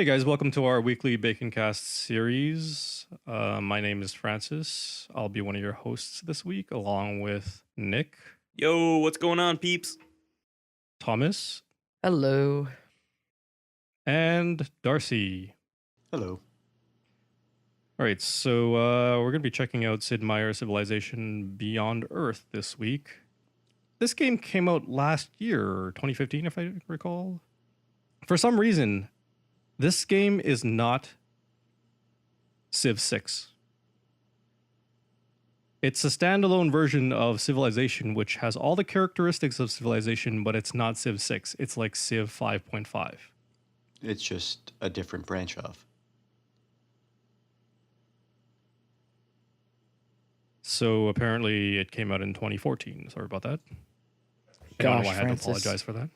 Hey guys, welcome to our weekly Bacon Cast series. My name is Francis. I'll be one of your hosts this week, along with Nick, Yo, what's going on, peeps? Thomas, Hello. and Darcy. Hello. All right, so we're going to be checking out Sid Meier's Civilization Beyond Earth this week. This game came out last year, 2015, if I recall. For some reason, this game is not Civ 6. It's a standalone version of Civilization, which has all the characteristics of Civilization, but it's not Civ 6. It's like Civ 5.5. It's just a different branch off. So apparently it came out in 2014. Sorry about that. I don't know why I had to apologize for that.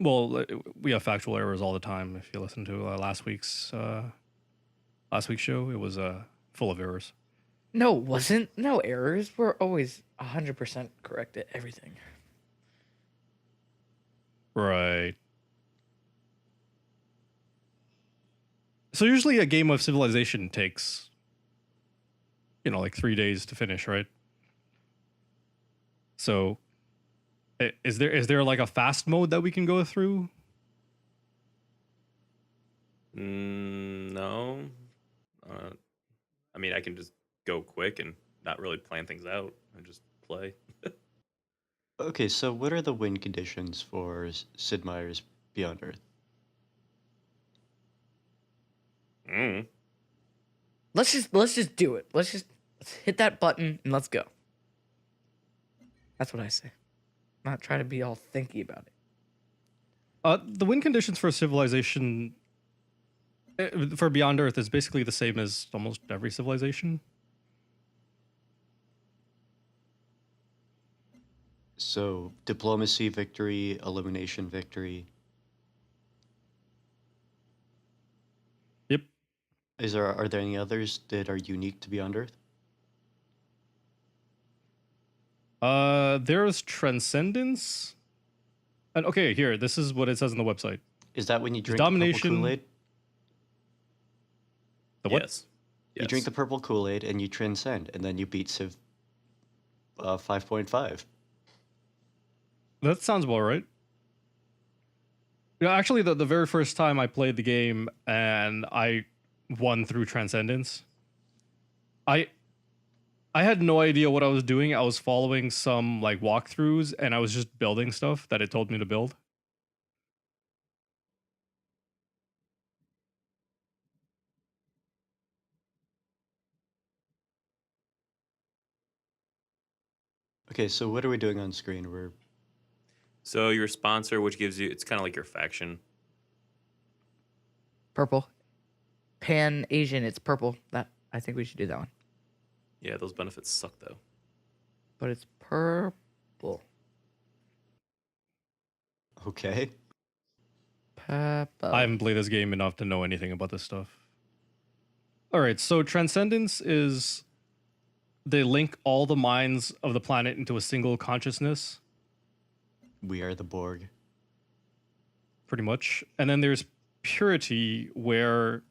Well, we have factual errors all the time. If you listen to last week's show, it was full of errors. No, it wasn't. No errors. We're always 100% correct at everything. Right. So usually a game of Civilization takes, like 3 days to finish, right? So is there like a fast mode that we can go through? No. I mean, I can just go quick and not really plan things out and just play. Okay, so what are the win conditions for Sid Meier's Beyond Earth? Let's just do it. Let's hit that button and let's go. That's what I say. Not try to be all thinky about it. The win conditions for Civilization for Beyond Earth is basically the same as almost every Civilization. So diplomacy victory, elimination victory. Yep. Are there any others that are unique to Beyond Earth? There's Transcendence. And okay, here, this is what it says on the website. Is that when you drink Domination. the purple Kool-Aid? The what? Yes. You drink the purple Kool-Aid and you transcend, and then you beat Civ 5.5. That sounds about right. Yeah, actually, the very first time I played the game and I won through Transcendence, I had no idea what I was doing. I was following some like walkthroughs and I was just building stuff that it told me to build. Okay, so what are we doing on screen? So your sponsor, which gives you, it's kind of like your faction. Purple. Pan Asian, it's purple. I think we should do that one. Yeah, those benefits suck though. But it's purple. Okay. Purple. I haven't played this game enough to know anything about this stuff. All right, so Transcendence is they link all the minds of the planet into a single consciousness, We are the Borg. pretty much. And then there's Purity, where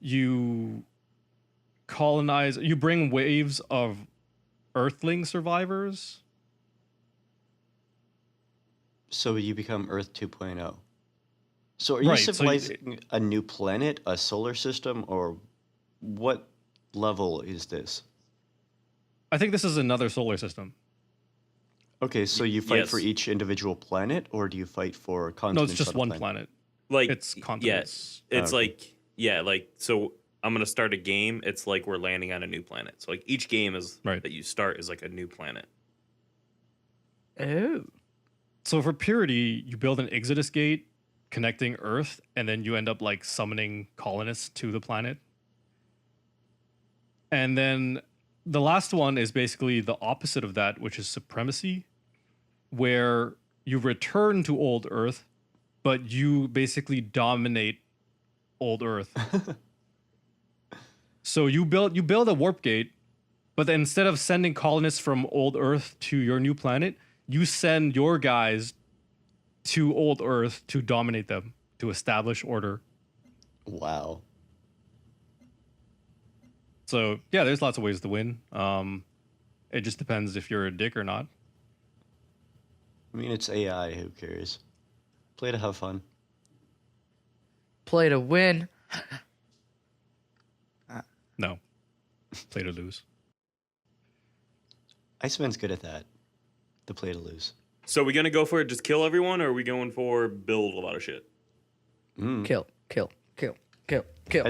you colonize, you bring waves of Earthling survivors. So you become Earth 2.0. So are you Right, so civilizing a new planet, a solar system, or what level is this? I think this is another solar system. Okay, so you fight for Yes. each individual planet, or do you fight for No, continents? it's just on a one planet. Like It's continents. Yeah, it's Okay. like so. I'm gonna start a game. It's like we're landing on a new planet. So like each game is Right. that you start is like a new planet. Oh. So for Purity, you build an Exodus gate connecting Earth, and then you end up like summoning colonists to the planet. And then the last one is basically the opposite of that, which is Supremacy, where you return to old Earth, but you basically dominate old Earth. So you build a warp gate, but then instead of sending colonists from old Earth to your new planet, you send your guys to old Earth to dominate them, to establish order. Wow. So yeah, there's lots of ways to win. It just depends if you're a dick or not. I mean, it's AI. Who cares? Play to have fun. Play to win. No, play to lose. Iceman's good at that. The play to lose. So we gonna go for it, just kill everyone, or are we going for build a lot of shit? Kill.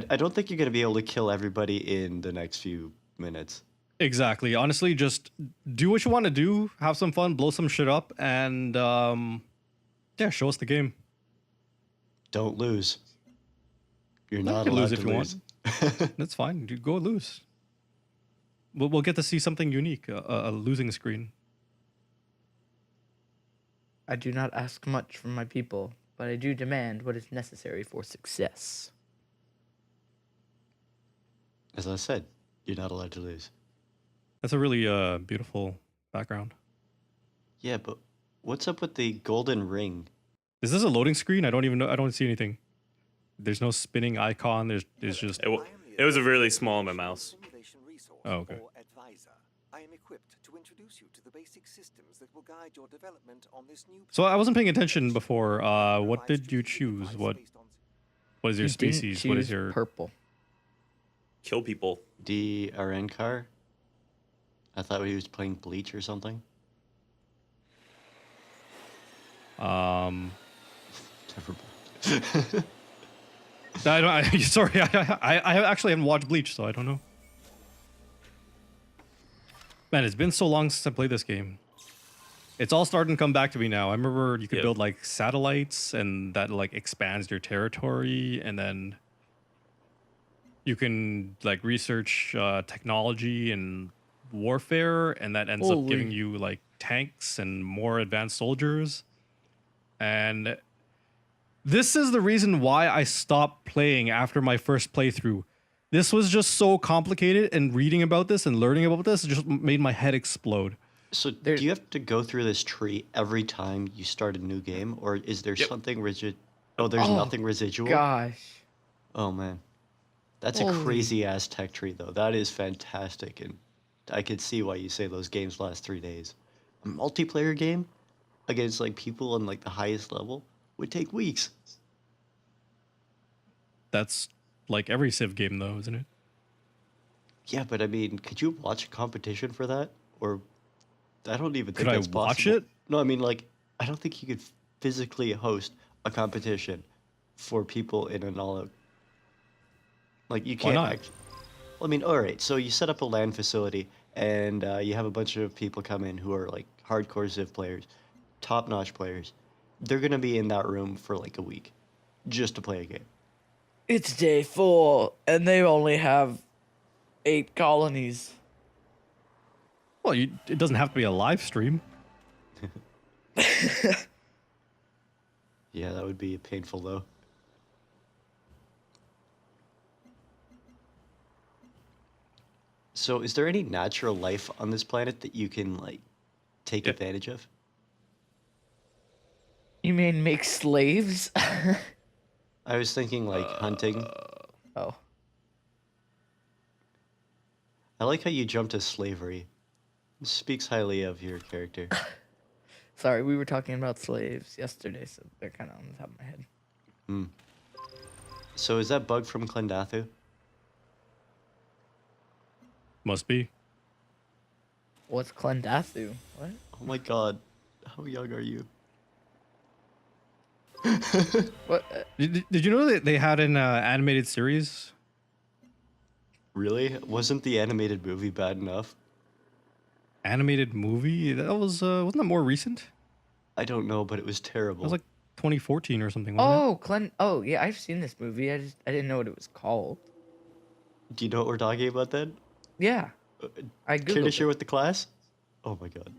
I don't think you're going to be able to kill everybody in the next few minutes. Exactly. Honestly, just do what you want to do, have some fun, blow some shit up, and yeah, show us the game. Don't lose. You're No, you not can allowed lose to if you lose. want. That's fine. Dude, go lose. We'll get to see something unique, a losing screen. I do not ask much from my people, but I do demand what is necessary for success. As I said, you're not allowed to lose. That's a really beautiful background. Yeah, but what's up with the golden ring? Is this a loading screen? I don't even know. I don't see anything. There's no spinning icon. There's just. It was a really small on my mouse. Oh, okay. I am equipped to introduce you to the basic systems that will guide your development on this new. So I wasn't paying attention before. What did you choose? What is your You didn't species? What is choose your purple? Kill people. DRN car? I thought he was playing Bleach or something. Never Never. I don't. Sorry, I actually haven't watched Bleach, so I don't know. Man, it's been so long since I played this game. It's all starting to come back to me now. I remember you could build like satellites, and that like expands your territory, and then you can like research technology and warfare, and that ends up giving you like tanks and more advanced soldiers. And this is the reason why I stopped playing after my first playthrough. This was just so complicated, and reading about this and learning about this just made my head explode. So do you have to go through this tree every time you start a new game, or is there something rigid? Oh, there's nothing residual? Gosh. Oh, man. That's a crazy-ass tech tree, though. That is fantastic, and I could see why you say those games last 3 days. A multiplayer game against, like, people on, like, the highest level would take weeks. That's like every Civ game, though, isn't it? Yeah, but, I mean, could you watch a competition for that? Or I don't even think Could I that's watch possible. it? No, I mean, like, I don't think you could physically host a competition for people in an all-out. Like, you can't. not? Well, I mean, all right. So you set up a LAN facility, and you have a bunch of people come in who are like hardcore Civ players, top-notch players. They're gonna be in that room for like a week, just to play a game. It's day 4, and they only have 8 colonies. Well, it doesn't have to be a live stream. Yeah, that would be painful though. So, is there any natural life on this planet that you can like take advantage of? You mean make slaves? I was thinking like hunting. Oh. I like how you jumped to slavery. It speaks highly of your character. Sorry, we were talking about slaves yesterday, so they're kind of on the top of my head. So, is that Bug from Clendathu? Must be. What's Clendathu? What? Oh my god, how young are you? What? Did you know that they had an animated series? Really? Wasn't the animated movie bad enough? Animated movie? That was wasn't that more recent? I don't know, but it was It terrible. was like 2014 or something. Wasn't Oh, yeah, I've seen this movie. I didn't know what it was called. Do you know what we're talking about then? Yeah. I Care to googled share it. with the class? Oh my god.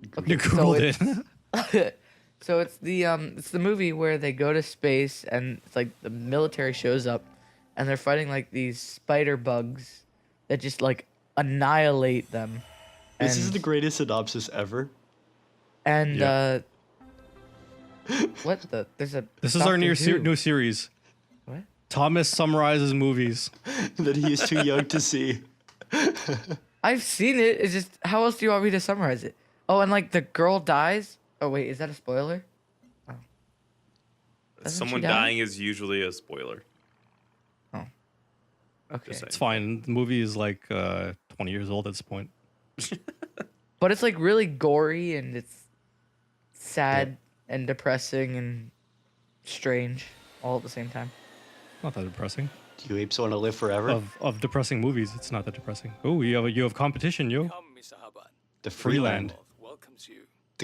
it? You googled it. So it's the movie where they go to space and it's like the military shows up and they're fighting like these spider bugs that just like annihilate them. This is And- the greatest synopsis ever. And Yep. what the? There's a. This is our Doctor Who. new series. What? Thomas summarizes movies. that he is too young to see. I've seen it. It's just how else do you want me to summarize it? Oh, and like the girl dies. Oh wait, is that a spoiler? Oh. Doesn't Someone she die? dying is usually a spoiler. Okay. Just saying. It's fine. The movie is like 20 years old at this point. But it's like really gory and it's sad and depressing and strange all at the same time. Not that depressing. Do you apes want to live forever? Of depressing movies, it's not that depressing. Oh, you have competition, yo. Come, Mr. Haban. The Freeland. Welcomes you.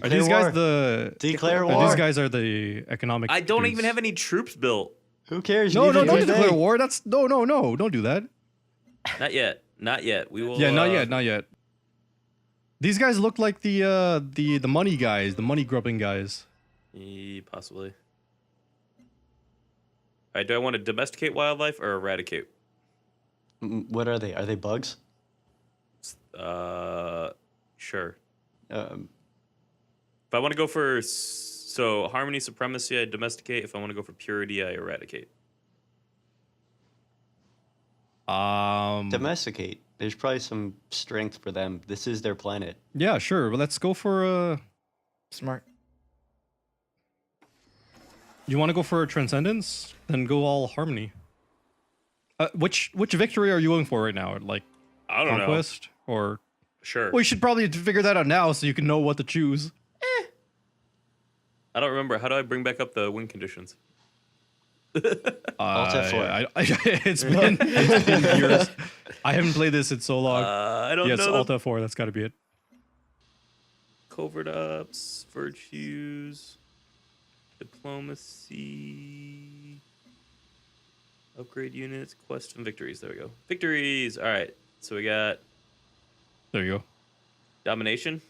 Are Declare these guys war. the? Declare These war. guys are the economic. I don't dudes. even have any troops built. Who cares? You No, need no, to don't do declare today. war. That's no. Don't do that. Not yet. Not yet. We will. Yeah, not yet, not yet. These guys look like the money guys, the money grubbing guys. Possibly. All right. Do I want to domesticate wildlife or eradicate? What are they? Are they bugs? Sure. Um, If I want to go for harmony, supremacy, I domesticate. If I want to go for purity, I eradicate. domesticate. There's probably some strength for them. This is their planet. Yeah, sure. But let's go for Smart. You want to go for transcendence? Then go all harmony. Which victory are you going for right now? Like I don't know. conquest or? Sure. Well, you should probably figure that out now so you can know what to choose. I don't remember. How do I bring back up the win conditions? Alt F4. It's been years. I haven't played this in so long. I don't Yes, know. Alt F4. That's got to be it. Covert ups, virtues, diplomacy, upgrade units, quest, and victories. There we go. Victories. All right. So we got There you domination.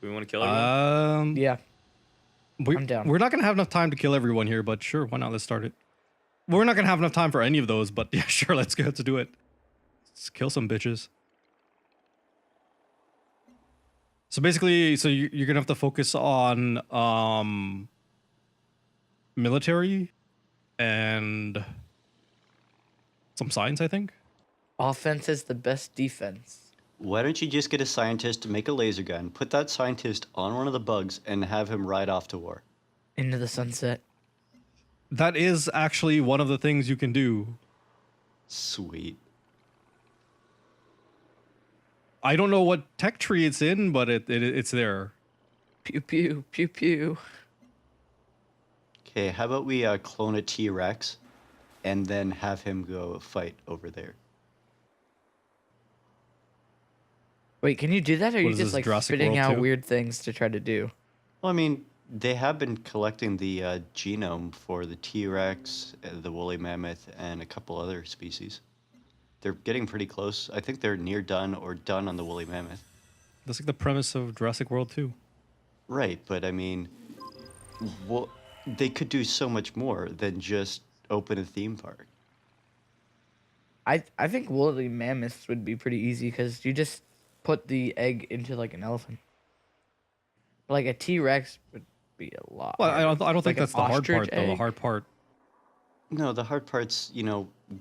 Do we want to kill go. everyone? Yeah. I'm down. We're not gonna have enough time to kill everyone here, but sure, why not? Let's start it. We're not gonna have enough time for any of those, but yeah, sure, let's go to do it. Let's kill some bitches. So basically, you're gonna have to focus on military and some science, I think. Offense is the best defense. Why don't you just get a scientist to make a laser gun, put that scientist on one of the bugs, and have him ride off to war? Into the sunset. That is actually one of the things you can do. Sweet. I don't know what tech tree it's in, but it's there. Pew pew pew pew. Okay, how about we clone a T-Rex, and then have him go fight over there? Wait, can you do that, or are What you is just this, like Jurassic spitting World out 2? weird things to try to do? Well, I mean, they have been collecting the genome for the T-Rex, the woolly mammoth, and a couple other species. They're getting pretty close. I think they're near done or done on the woolly mammoth. That's like the premise of Jurassic World 2. Right, but I mean, they could do so much more than just open a theme park. I think woolly mammoths would be pretty easy because you just put the egg into like an elephant. Like a T-Rex would be a lot. Well, harder. I don't think Like an that's the hard part, ostrich though. The egg? hard part. No, the hard part's,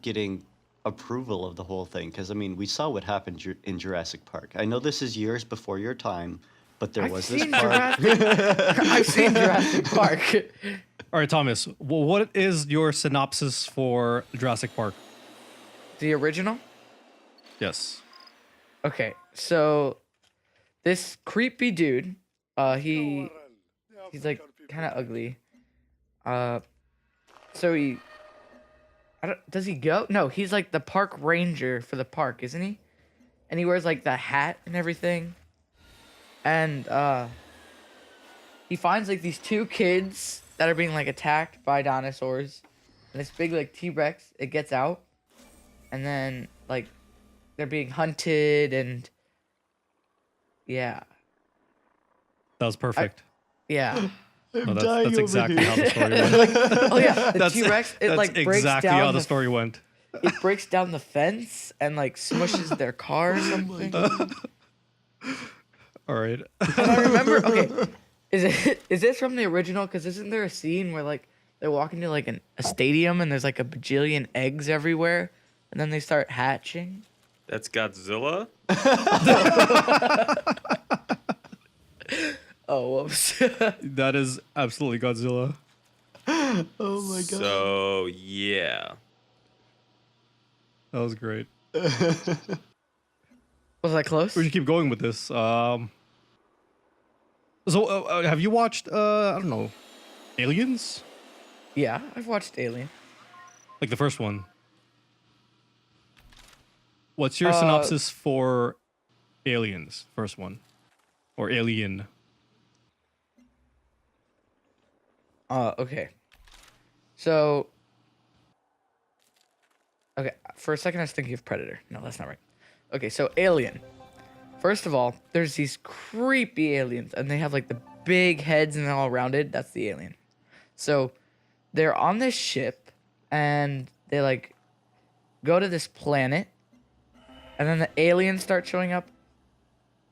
getting approval of the whole thing. Because, I mean, we saw what happened in Jurassic Park. I know this is years before your time, but there was this park. I've seen Jurassic Park. All right, Thomas. Well, what is your synopsis for Jurassic Park? The original? Yes. Okay, so this creepy dude, he's like kind of ugly. So does he go? No, he's like the park ranger for the park, isn't he? And he wears like the hat and everything. And he finds like these two kids that are being like attacked by dinosaurs. And this big like T-Rex, it gets out. And then like they're being hunted and yeah. That was perfect. Yeah. No, that's dying over exactly here. how the story went. Oh yeah, the That's- T-Rex it that's like breaks exactly down how the story went. it breaks down the fence and like smushes their car or something. All All right. But I remember. Okay, is this from the original? Because isn't there a scene where like they're walking to like a stadium and there's like a bajillion eggs everywhere, and then they start hatching? That's Godzilla. Oh, whoops. That is absolutely Godzilla. Oh my god. So yeah. That was great. Was I close? We should keep going with this. So, have you watched, I don't know, Aliens? Yeah, I've watched Alien. Like the first one. What's your synopsis for Aliens, first one? Or Alien? Okay. So, okay, for a second I was thinking of Predator. No, that's not right. Okay, so Alien. First of all, there's these creepy aliens, and they have like the big heads and they're all rounded. That's the alien. So, they're on this ship, and they like go to this planet, and then the aliens start showing up,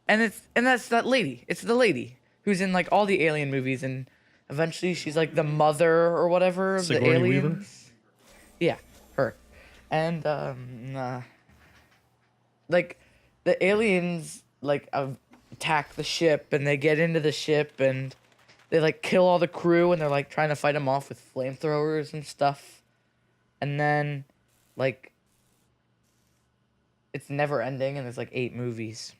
and that's that lady. It's the lady who's in like all the Alien movies, and eventually she's like the mother or whatever of the Sigourney Weaver? aliens. Yeah, her. And like the aliens like attack the ship, and they get into the ship, and they like kill all the crew, and they're like trying to fight them off with flamethrowers and stuff. And then like it's never ending, and there's like 8 movies.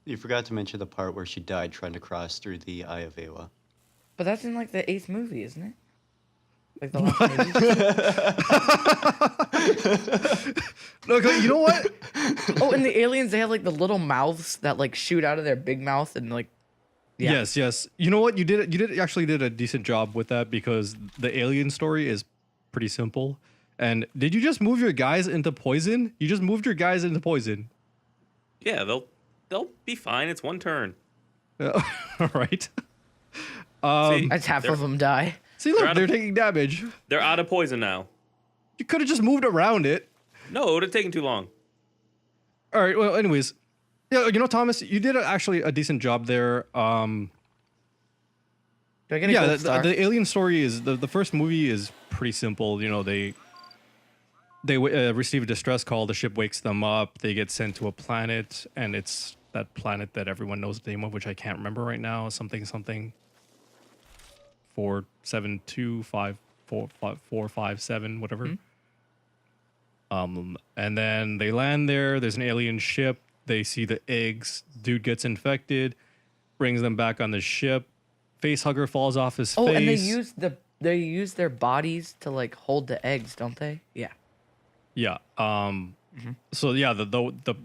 You forgot to mention the part where she died trying to cross through the Eye of Awa. But that's in like the 8th movie, isn't it? Like the last movie. No, you know what? Oh, and the aliens, they have like the little mouths that like shoot out of their big mouth, and like yeah. Yes. You know what? You actually did a decent job with that, because the alien story is pretty simple. And did you just move your guys into poison? You just moved your guys into poison. Yeah, they'll be fine. It's one turn. All right. See, That's half of them die. See, look, out they're of- taking damage. they're out of poison now. You could have just moved around it. No, it would have taken too long. All right. Well, anyways, yeah. You know, Thomas, you did actually a decent job there. Do I get a Yeah, gold star? the alien story is the first movie is pretty simple. You know, they receive a distress call. The ship wakes them up. They get sent to a planet, and it's that planet that everyone knows the name of, which I can't remember right now. Something 47254457, whatever. And then they land there. There's an alien ship. They see the eggs. Dude gets infected, brings them back on the ship. Facehugger falls off his face. and they use their bodies to like hold the eggs, don't they? Yeah. Yeah. So yeah, the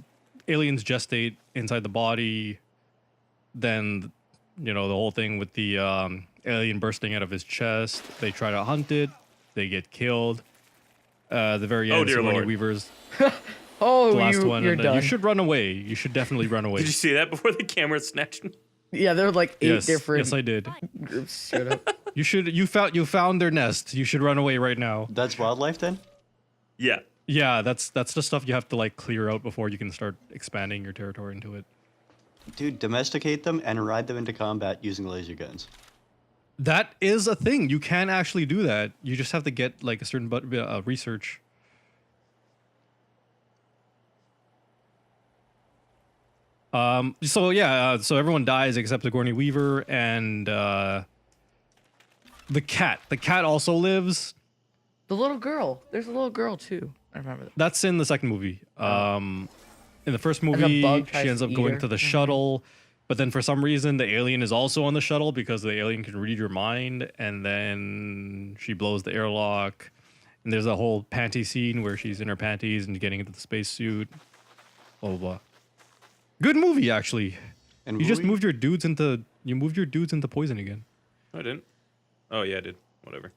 aliens gestate inside the body. Then, you know, the whole thing with the alien bursting out of his chest. They try to hunt it. They get killed. The very Oh, end, dear Sigourney Lord. Weaver's Oh, the last one. you're and, done. You should run away. You should definitely run away. Did you see that before the camera snatched him? Yeah, there are like 8 yes, different yes, I did. groups showed up. You found their nest. You should run away right now. That's wildlife then? Yeah. Yeah, that's the stuff you have to like clear out before you can start expanding your territory into it. Dude, domesticate them and ride them into combat using laser guns. That is a thing. You can actually do that. You just have to get like a certain research. So yeah. So everyone dies except Sigourney Weaver and the cat. The cat also lives. The little girl. There's a little girl too. I remember that. That's in the second movie. In the first the movie, bug she tries ends to up eat going her. to the shuttle, but then for some reason, the alien is also on the shuttle because the alien can read your mind, and then she blows the airlock, and there's a whole panty scene where she's in her panties and getting into the spacesuit. Blah blah blah. Good movie, actually. And You just movie? moved your dudes into poison again. No, I didn't. Oh yeah, I did. Whatever.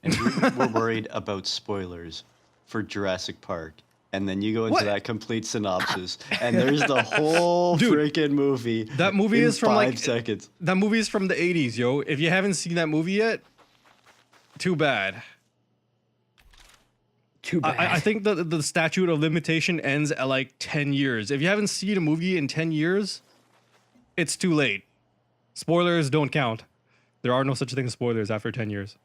And we're worried about spoilers for Jurassic Park. And then you go into What? that complete synopsis, and there's the whole Dude, freaking movie. that movie in is from, 5 like- seconds. That movie is from the 80s, yo. If you haven't seen that movie yet, too bad. Too bad. I think the statute of limitation ends at like 10 years. If you haven't seen a movie in 10 years, it's too late. Spoilers don't count. There are no such thing as spoilers after 10 years.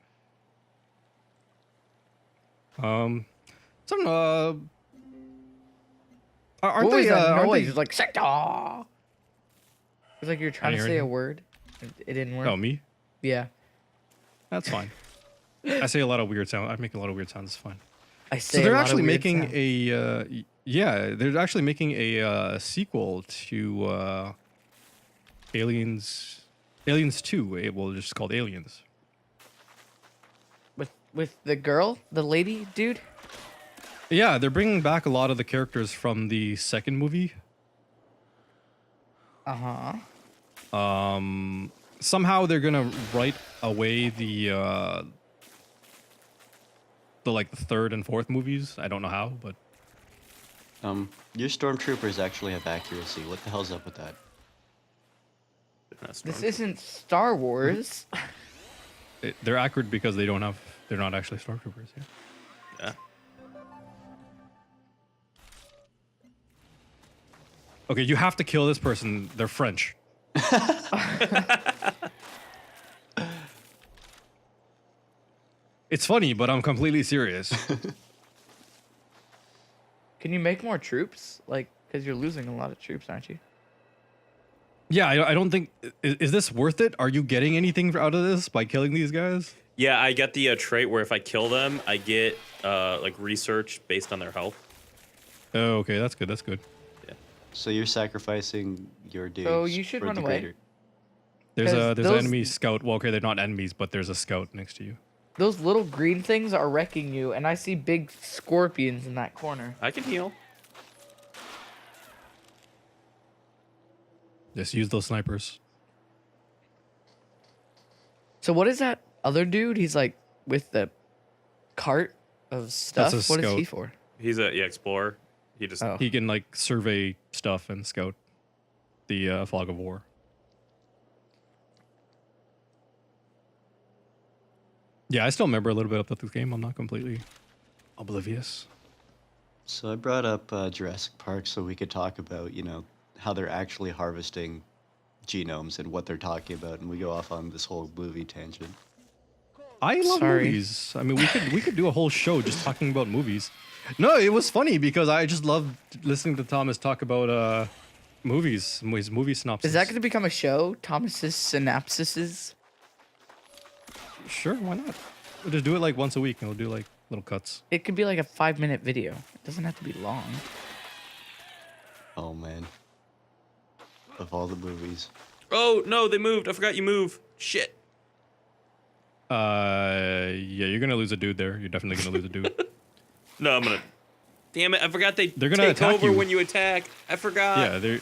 Some aren't What was they? that Aren't noise? they? It was like sector. It was like you're trying to hear say a anything. word. It didn't work. Oh, me? Yeah. That's fine. I say a lot of weird sounds. I make a lot of weird sounds. It's fine. I say So they're a lot of actually weird making sounds. they're actually making a sequel to Aliens 2. It will just called Aliens. With the girl, the lady dude. Yeah, they're bringing back a lot of the characters from the second movie. Somehow they're gonna write away the like the third and fourth movies. I don't know how, but Your stormtroopers actually have accuracy. What the hell's up with that? That's This strong. isn't Star Wars. they're accurate because they're not actually stormtroopers. Yeah. Yeah. Okay, you have to kill this person. They're French. It's funny, but I'm completely serious. Can you make more troops? Like, because you're losing a lot of troops, aren't you? Yeah, I don't think. Is this worth it? Are you getting anything out of this by killing these guys? Yeah, I get the trait where if I kill them, I get like research based on their health. Oh, okay, that's good. That's good. So you're sacrificing your dudes So you should for run the away. greater. There's 'Cause an those- enemy scout. Well, okay, they're not enemies, but there's a scout next to you. Those little green things are wrecking you, and I see big scorpions in that corner. I can heal. Just use those snipers. So what is that other dude? He's like with the cart of stuff. That's a What is he scout. for? He's a explorer. He just Oh. He can like survey stuff and scout the fog of war. Yeah, I still remember a little bit about this game. I'm not completely oblivious. So I brought up Jurassic Park so we could talk about, how they're actually harvesting genomes and what they're talking about, and we go off on this whole movie tangent. I love Sorry. movies. I mean, we could do a whole show just talking about movies. No, it was funny because I just loved listening to Thomas talk about movies, his movie synopsis. Is that going to become a show? Thomas's synopsises? Sure, why not? We'll just do it like once a week and we'll do like little cuts. It could be like a 5-minute video. It doesn't have to be long. Oh man. Of all the movies. Oh no, they moved. I forgot you move. Shit. Yeah, you're gonna lose a dude there. You're definitely gonna lose a dude. No, I'm gonna. Damn it! I forgot they're gonna take attack over you. when you attack. I forgot. Yeah, they're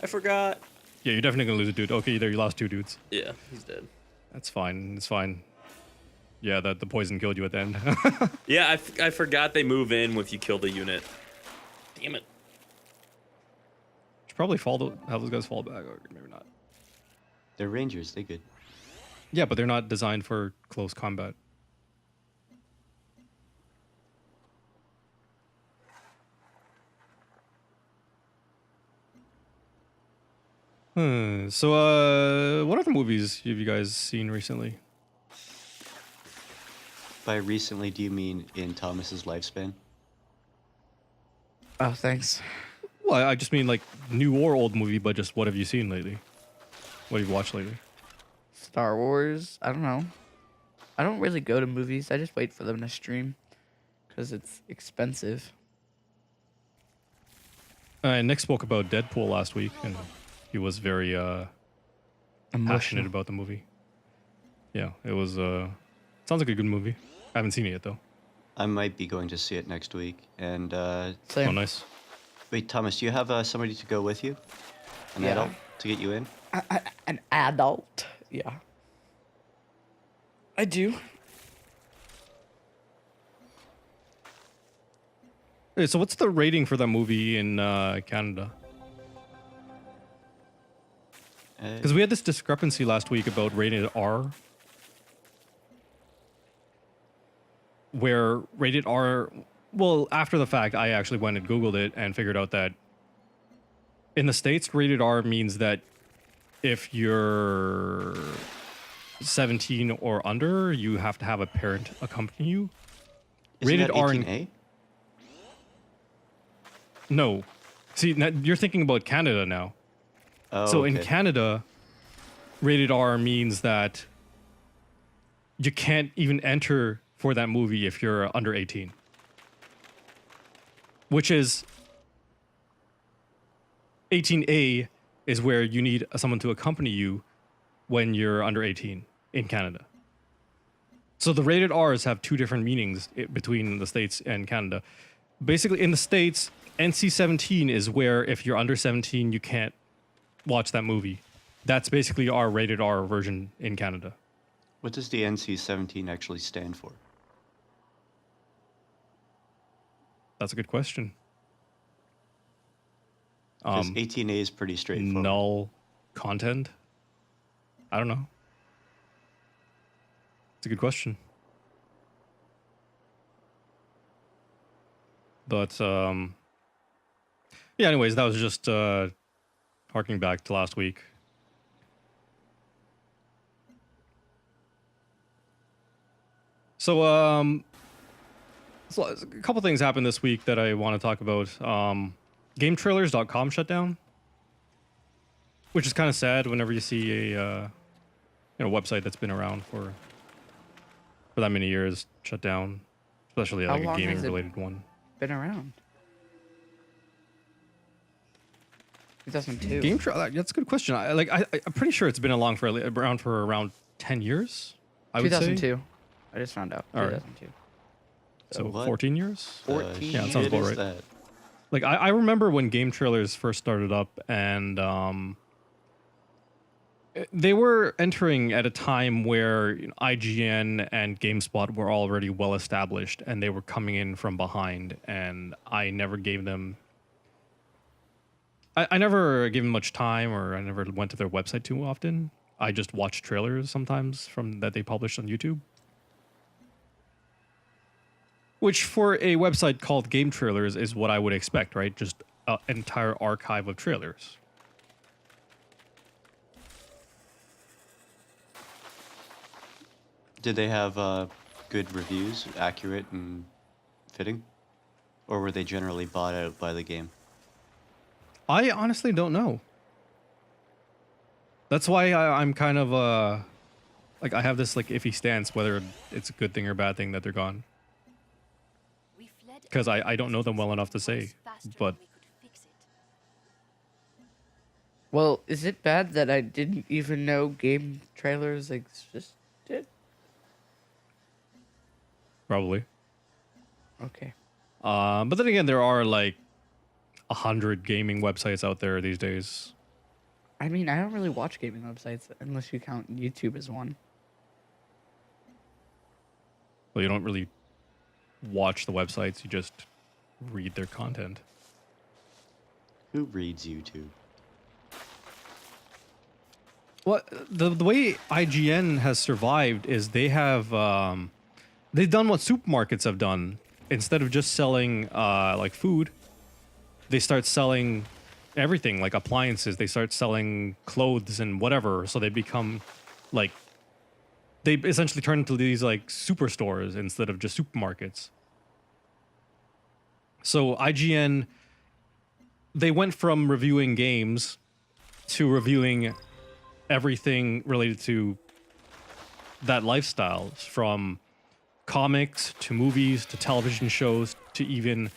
I forgot. yeah, you're definitely gonna lose a dude. Okay, there you lost two dudes. Yeah, he's dead. That's fine. It's fine. Yeah, the poison killed you at the end. Yeah, I forgot they move in if you kill the unit. Damn it. Should probably have those guys fall back, or maybe not. They're rangers, they good. Yeah, but they're not designed for close combat. So, what other movies have you guys seen recently? By recently, do you mean in Thomas's lifespan? Oh, thanks. Well, I just mean like new or old movie, but just what have you seen lately? What have you watched lately? Star Wars? I don't know. I don't really go to movies. I just wait for them to stream because it's expensive. Nick spoke about Deadpool last week, and he was very passionate about the movie. Yeah, it was. Sounds like a good movie. I haven't seen it yet though. I might be going to see it next week. And Same. Oh, nice. wait, Thomas, do you have somebody to go with you? An Yeah. adult to get you in? An adult. Yeah. I do. Hey, so what's the rating for that movie in Canada? Because we had this discrepancy last week about rated R, where rated R, well, after the fact, I actually went and Googled it and figured out that in the States, rated R means that if you're 17 or under, you have to have a parent accompany you. Isn't Rated that R 18A? No. See, now you're thinking about Canada now. Oh, So in okay. Canada, rated R means that you can't even enter for that movie if you're under 18. Which is 18A is where you need someone to accompany you when you're under 18 in Canada. So the rated R's have two different meanings between the States and Canada. Basically, in the States, NC-17 is where if you're under 17, you can't watch that movie. That's basically our rated R version in Canada. What does the NC-17 actually stand for? That's a good question. Because 18A is pretty straightforward. Null content? I don't know. It's a good question. But yeah, anyways, that was just harking back to last week. So so a couple things happened this week that I want to talk about. GameTrailers.com shut down, which is kind of sad whenever you see a website that's been around for that many years shut down, especially How like a long has gaming it related one. Been around. 2002. That's a good question. I'm pretty sure it's been around for around 10 years. I would say 2002. I just found out. All right. 2002. so. What? 14 years. 14 Yeah, it sounds Shit about is right. that? Like I remember when Game Trailers first started up, and they were entering at a time where IGN and GameSpot were already well established, and they were coming in from behind. And I never gave them. I never gave them much time, or I never went to their website too often. I just watched trailers sometimes from that they published on YouTube. Which for a website called Game Trailers is what I would expect, right? Just an entire archive of trailers. Did they have good reviews, accurate and fitting? Or were they generally bought out by the game? I honestly don't know. That's why I'm kind of like I have this like iffy stance whether it's a good thing or a bad thing that they're gone. Because I don't know them well enough to say, but Well, is it bad that I didn't even know Game Trailers existed? probably. Okay. But then again, there are like 100 gaming websites out there these days. I mean, I don't really watch gaming websites unless you count YouTube as one. Well, you don't really watch the websites, you just read their content. Who reads YouTube? What the way IGN has survived is they have they've done what supermarkets have done. Instead of just selling like food, they start selling everything, like appliances. They start selling clothes and whatever. So they become like they essentially turn into these like superstores instead of just supermarkets. So IGN, they went from reviewing games to reviewing everything related to that lifestyle, from comics to movies to television shows to even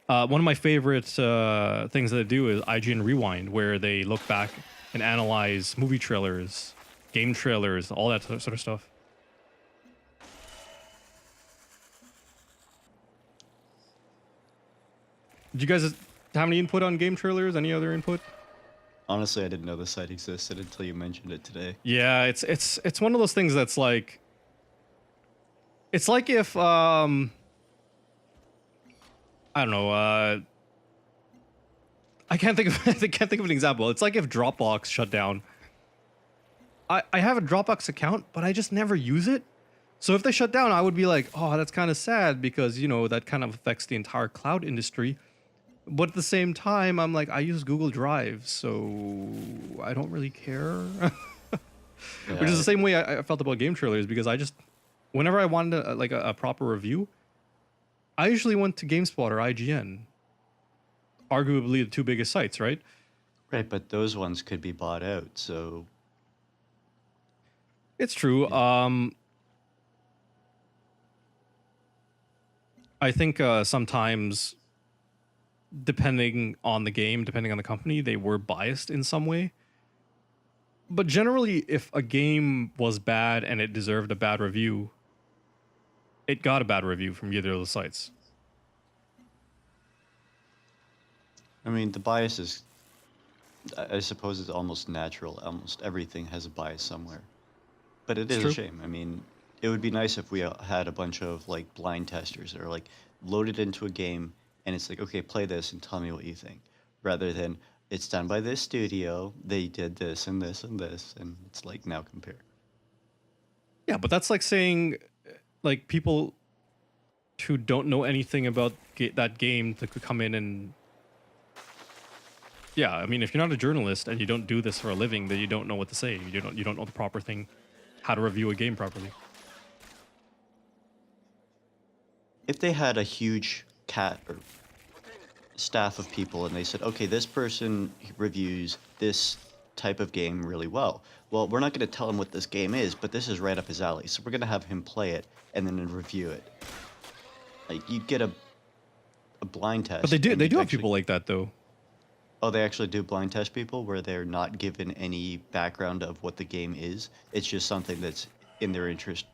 one of my favorite things that they do is IGN Rewind, where they look back and analyze movie trailers, game trailers, all that sort of stuff. Did you guys have any input on game trailers? Any other input? Honestly, I didn't know the site existed until you mentioned it today. Yeah, it's one of those things that's like, it's like if I don't know, I can't think of an example. It's like if Dropbox shut down. I have a Dropbox account, but I just never use it. So if they shut down, I would be like, oh, that's kind of sad because, that kind of affects the entire cloud industry. But at the same time, I'm like, I use Google Drive, so I don't really care. Which is the same way I felt about game trailers, because I just, whenever I wanted a proper review, I usually went to GameSpot or IGN, arguably the two biggest sites, right? Right, but those ones could be bought out, so It's true. I think sometimes, depending on the game, depending on the company, they were biased in some way. But generally, if a game was bad and it deserved a bad review, it got a bad review from either of those sites. I mean, the bias is, I suppose it's almost natural. Almost everything has a bias somewhere. But it It's is a true. shame. I mean, it would be nice if we had a bunch of like blind testers that are like loaded into a game and it's like, okay, play this and tell me what you think. Rather than it's done by this studio, they did this and this and this, and it's like now compare. Yeah, but that's like saying, like, people who don't know anything about that game that could come in and. Yeah, I mean, if you're not a journalist and you don't do this for a living, then you don't know what to say. You don't know the proper thing, how to review a game properly. If they had a huge cat or staff of people and they said, okay, this person reviews this type of game really well. Well, we're not going to tell him what this game is, but this is right up his alley. So we're going to have him play it and then review it. Like, you'd get a blind test. But they do and they you'd do have actually- people like that though. Oh, they actually do blind test people where they're not given any background of what the game is. It's just something that's in their interest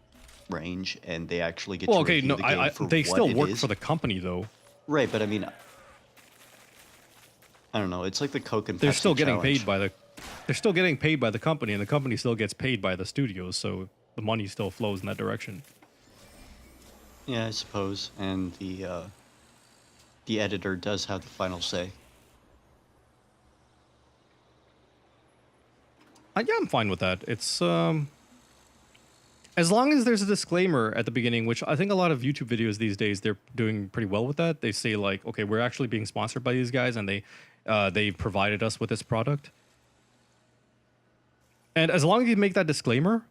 range, and they actually get Well, to okay, review no, the game I for they what still it work is. for the company though. Right, but I mean, I don't know. It's like the Coke and They're Pepsi still getting challenge. paid by the. They're still getting paid by the company, and the company still gets paid by the studios, so the money still flows in that direction. Yeah, I suppose, and the editor does have the final say. Yeah, I'm fine with that. It's as long as there's a disclaimer at the beginning, which I think a lot of YouTube videos these days they're doing pretty well with that. They say like, okay, we're actually being sponsored by these guys, and they provided us with this product. And as long as you make that disclaimer,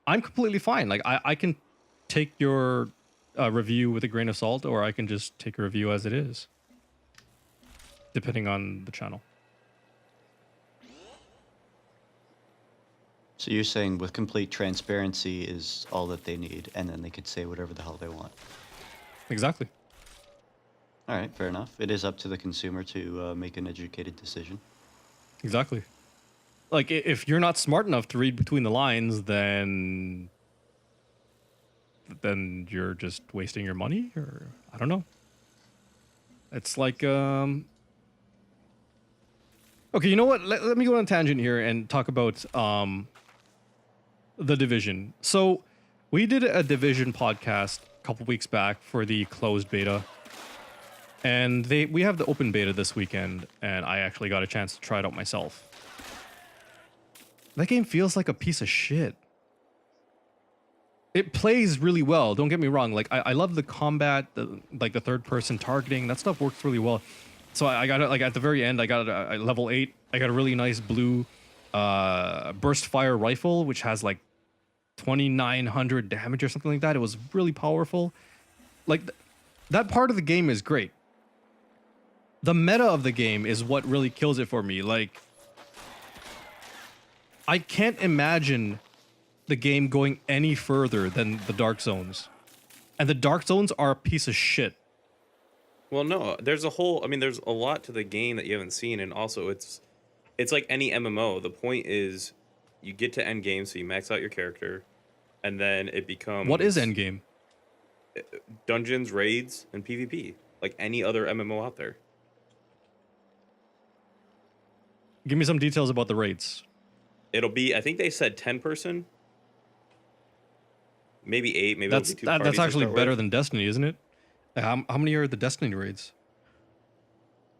I'm completely fine. Like I can take your review with a grain of salt, or I can just take a review as it is, depending on the channel. So you're saying with complete transparency is all that they need, and then they could say whatever the hell they want. Exactly. All right, fair enough. It is up to the consumer to make an educated decision. Exactly. Like, if you're not smart enough to read between the lines, then you're just wasting your money, or I don't know. It's like, okay, you know what? Let me go on a tangent here and talk about The Division. So, we did a Division podcast a couple weeks back for the closed beta. And we have the open beta this weekend, and I actually got a chance to try it out myself. That game feels like a piece of shit. It plays really well, don't get me wrong. Like, I love the combat, the third person targeting. That stuff works really well. So I got it, like, at the very end, I got a level 8. I got a really nice blue burst fire rifle, which has like 2,900 damage or something like that. It was really powerful. Like, that part of the game is great. The meta of the game is what really kills it for me. Like, I can't imagine the game going any further than the Dark Zones. And the Dark Zones are a piece of shit. Well, no, there's there's a lot to the game that you haven't seen, and also it's like any MMO. The point is you get to end game, so you max out your character, and then it becomes... What is endgame? Dungeons, raids, and PvP. Like any other MMO out there. Give me some details about the raids. It'll be, I think they said 10-person. Maybe 8, maybe That's it'll be 2 parties that's to actually start better with. than Destiny, isn't it? How many are the Destiny raids?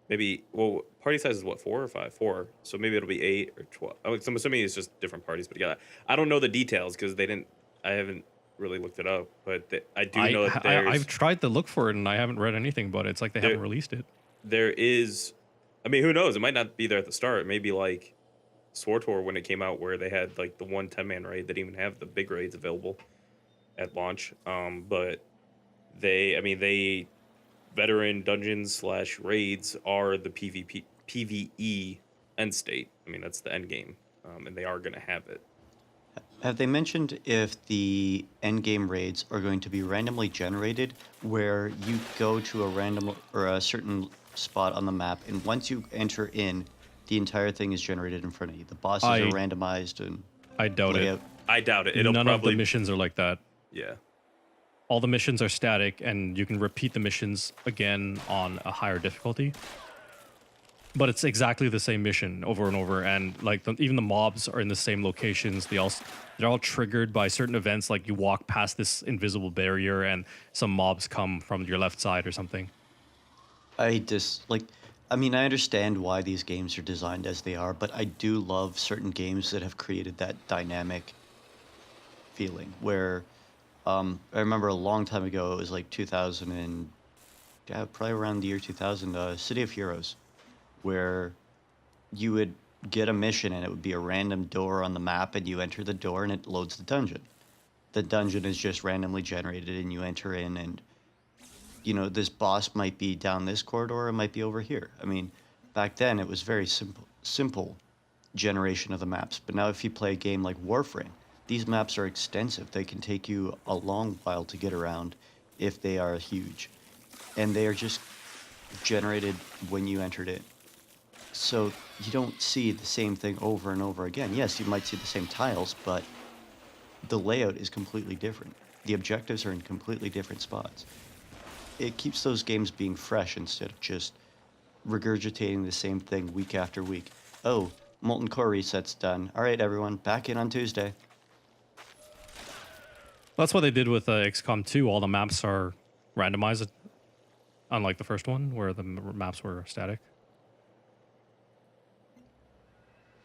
Maybe, well, party size is what, 4 or 5? 4. So maybe it'll be 8 or 12. I'm assuming it's just different parties, but yeah, I don't know the details because I haven't really looked it up, but I do know that there's... I've tried to look for it and I haven't read anything about it. It's like they haven't released it. there is, I mean, who knows? It might not be there at the start. Maybe like SWTOR when it came out, where they had like the 1 10-man raid. They didn't even have the big raids available at launch. But they veteran dungeons / raids are the PvE end state. I mean, that's the end game, and they are going to have it. Have they mentioned if the endgame raids are going to be randomly generated, where you go to a random or a certain spot on the map, and once you enter in, the entire thing is generated in front of you? The bosses are randomized and I doubt layout. I doubt it. It'll None probably of the missions are like that. yeah. All the missions are static, and you can repeat the missions again on a higher difficulty. But it's exactly the same mission over and over, and like even the mobs are in the same locations. They're all triggered by certain events, like you walk past this invisible barrier, and some mobs come from your left side or something. I mean, I understand why these games are designed as they are, but I do love certain games that have created that dynamic feeling where I remember a long time ago, it was like 2000 and probably around the year 2000, City of Heroes, where you would get a mission and it would be a random door on the map, and you enter the door and it loads the dungeon. The dungeon is just randomly generated and you enter in, and this boss might be down this corridor, it might be over here. I mean, back then it was very simple generation of the maps. But now if you play a game like Warframe, these maps are extensive. They can take you a long while to get around if they are huge. And they are just generated when you entered it. So you don't see the same thing over and over again. Yes, you might see the same tiles, but the layout is completely different. The objectives are in completely different spots. It keeps those games being fresh instead of just regurgitating the same thing week after week. Oh, Molten Core reset's done. All right, everyone, back in on Tuesday. That's what they did with XCOM 2. All the maps are randomized, unlike the first one, where the maps were static.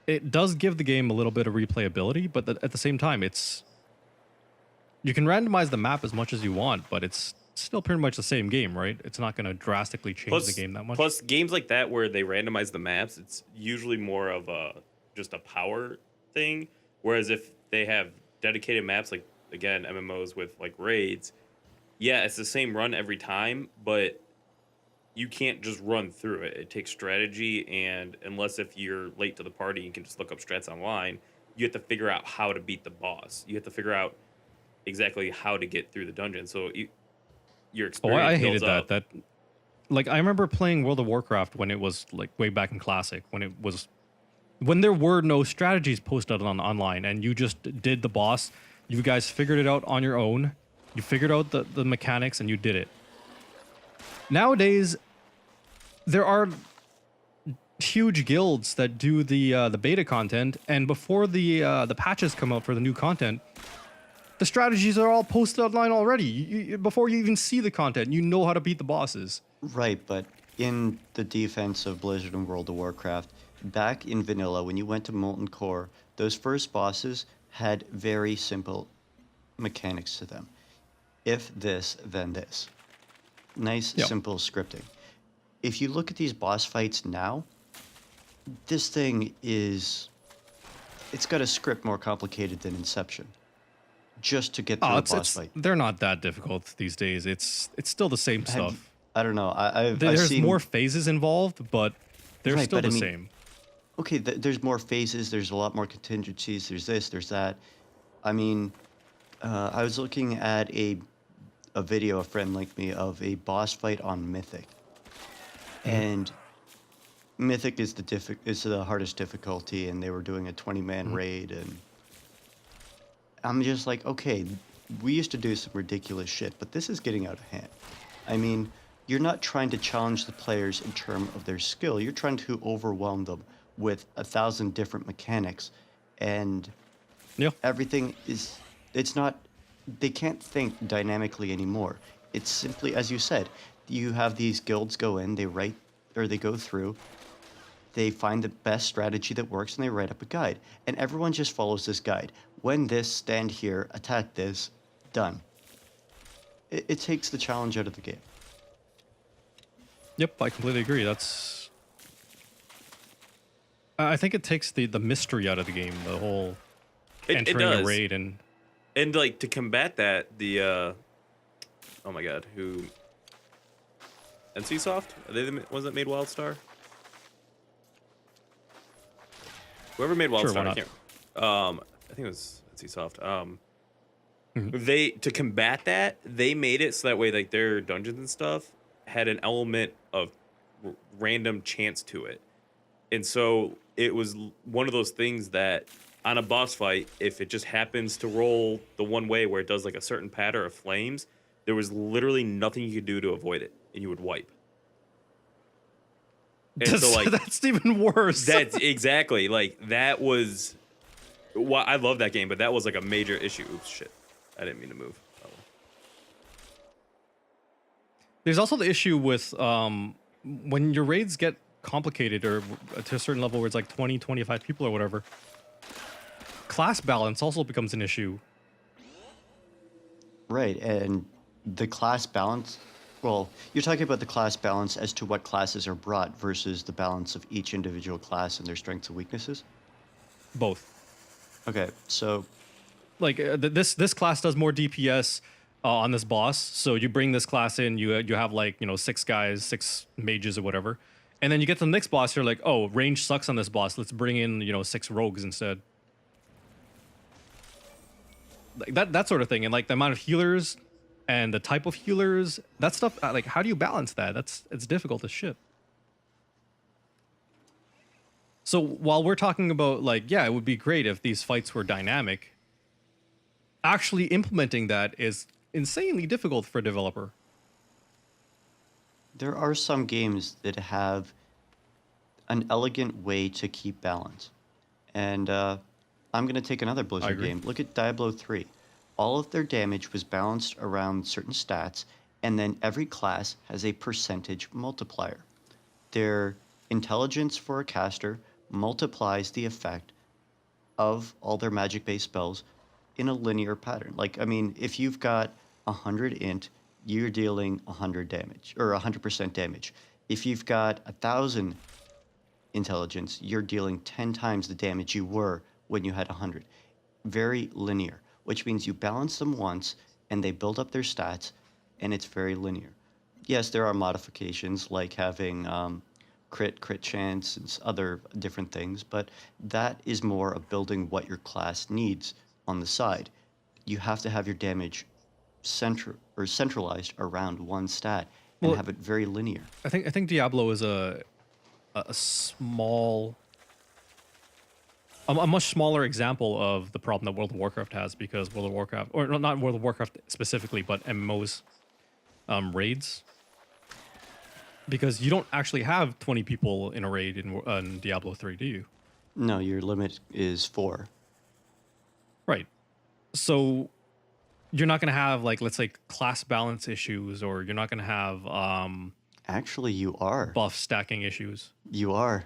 It does give the game a little bit of replayability, but at the same time, you can randomize the map as much as you want, but it's still pretty much the same game, right? It's not going to drastically change the game that much. Plus, games like that where they randomize the maps, it's usually more of just a power thing. Whereas if they have dedicated maps, like again MMOs with like raids, yeah, it's the same run every time, but you can't just run through it. It takes strategy, and unless if you're late to the party, you can just look up strats online. You have to figure out how to beat the boss. You have to figure out exactly how to get through the dungeon. So your experience. I hated builds up. that. Like, I remember playing World of Warcraft when it was like way back in Classic, when there were no strategies posted online, and you just did the boss. You guys figured it out on your own. You figured out the mechanics, and you did it. Nowadays, there are huge guilds that do the beta content, and before the patches come out for the new content, the strategies are all posted online already. Before you even see the content, you know how to beat the bosses. Right, but in the defense of Blizzard and World of Warcraft, back in vanilla, when you went to Molten Core, those first bosses had very simple mechanics to them. If this, then this. Nice, simple scripting. If you look at these boss fights now, this thing it's got a script more complicated than Inception. Just to get through a boss fight. They're not that difficult these days. It's still the same stuff. I don't know. There's more phases involved, but they're still the same. Okay, there's more phases. There's a lot more contingencies. There's this, there's that. I mean, I was looking at a video a friend linked me of a boss fight on Mythic. And Mythic is the hardest difficulty, and they were doing a 20-man raid, and I'm just like, okay, we used to do some ridiculous shit, but this is getting out of hand. I mean, you're not trying to challenge the players in terms of their skill. You're trying to overwhelm them with 1,000 different mechanics, and everything it's not, they can't think dynamically anymore. It's simply, as you said, you have these guilds go in, they go through, they find the best strategy that works, and they write up a guide. And everyone just follows this guide. When this, stand here, attack this, done. It takes the challenge out of the game. Yep, I completely agree. I think it takes the mystery out of the game, the whole It entering a does. raid and And like to combat that, the oh my god, who NCSoft? Are they the was it made WildStar? Whoever made Sure, why WildStar, I not? can't. I think it was NCSoft. Mhm. They to combat that, they made it so that way like their dungeons and stuff had an element of random chance to it, and so it was one of those things that on a boss fight, if it just happens to roll the one way where it does like a certain pattern of flames, there was literally nothing you could do to avoid it, and you would wipe. And so like that's even worse. that's exactly like that was. Well, I love that game, but that was like a major issue. Oops, shit. I didn't mean to move. Oh, well. There's also the issue with when your raids get complicated or to a certain level where it's like 20, 25 people or whatever, class balance also becomes an issue. Right, and the class balance, well, you're talking about the class balance as to what classes are brought versus the balance of each individual class and their strengths and weaknesses? Both. Okay, so Like this class does more DPS on this boss, so you bring this class in, you have like 6 guys, 6 mages or whatever, and then you get to the next boss, you're like, oh, range sucks on this boss, let's bring in 6 rogues instead. Like that sort of thing, and like the amount of healers and the type of healers, that stuff, like how do you balance that? It's difficult as shit. So while we're talking about like, yeah, it would be great if these fights were dynamic, actually implementing that is insanely difficult for a developer. there are some games that have an elegant way to keep balance. And I'm going to take another Blizzard agree. game. Look at Diablo 3. All of their damage was balanced around certain stats, and then every class has a percentage multiplier. Their intelligence for a caster multiplies the effect of all their magic-based spells in a linear pattern. Like, I mean, if you've got 100 int, you're dealing 100 damage, or 100% damage. If you've got 1,000 intelligence, you're dealing 10 times the damage you were when you had 100. Very linear, which means you balance them once, and they build up their stats, and it's very linear. Yes, there are modifications, like having crit chance and other different things, but that is more of building what your class needs on the side. You have to have your damage centralized around one stat and Well, have it very linear. I think Diablo is a small, a much smaller example of the problem that World of Warcraft has, because World of Warcraft, or not World of Warcraft specifically, but MMOs raids, because you don't actually have 20 people in a raid in Diablo 3, do you? No, your limit is 4. Right. So you're not going to have, like, let's say class balance issues, or you're not going to have Actually, you are. buff stacking issues You are.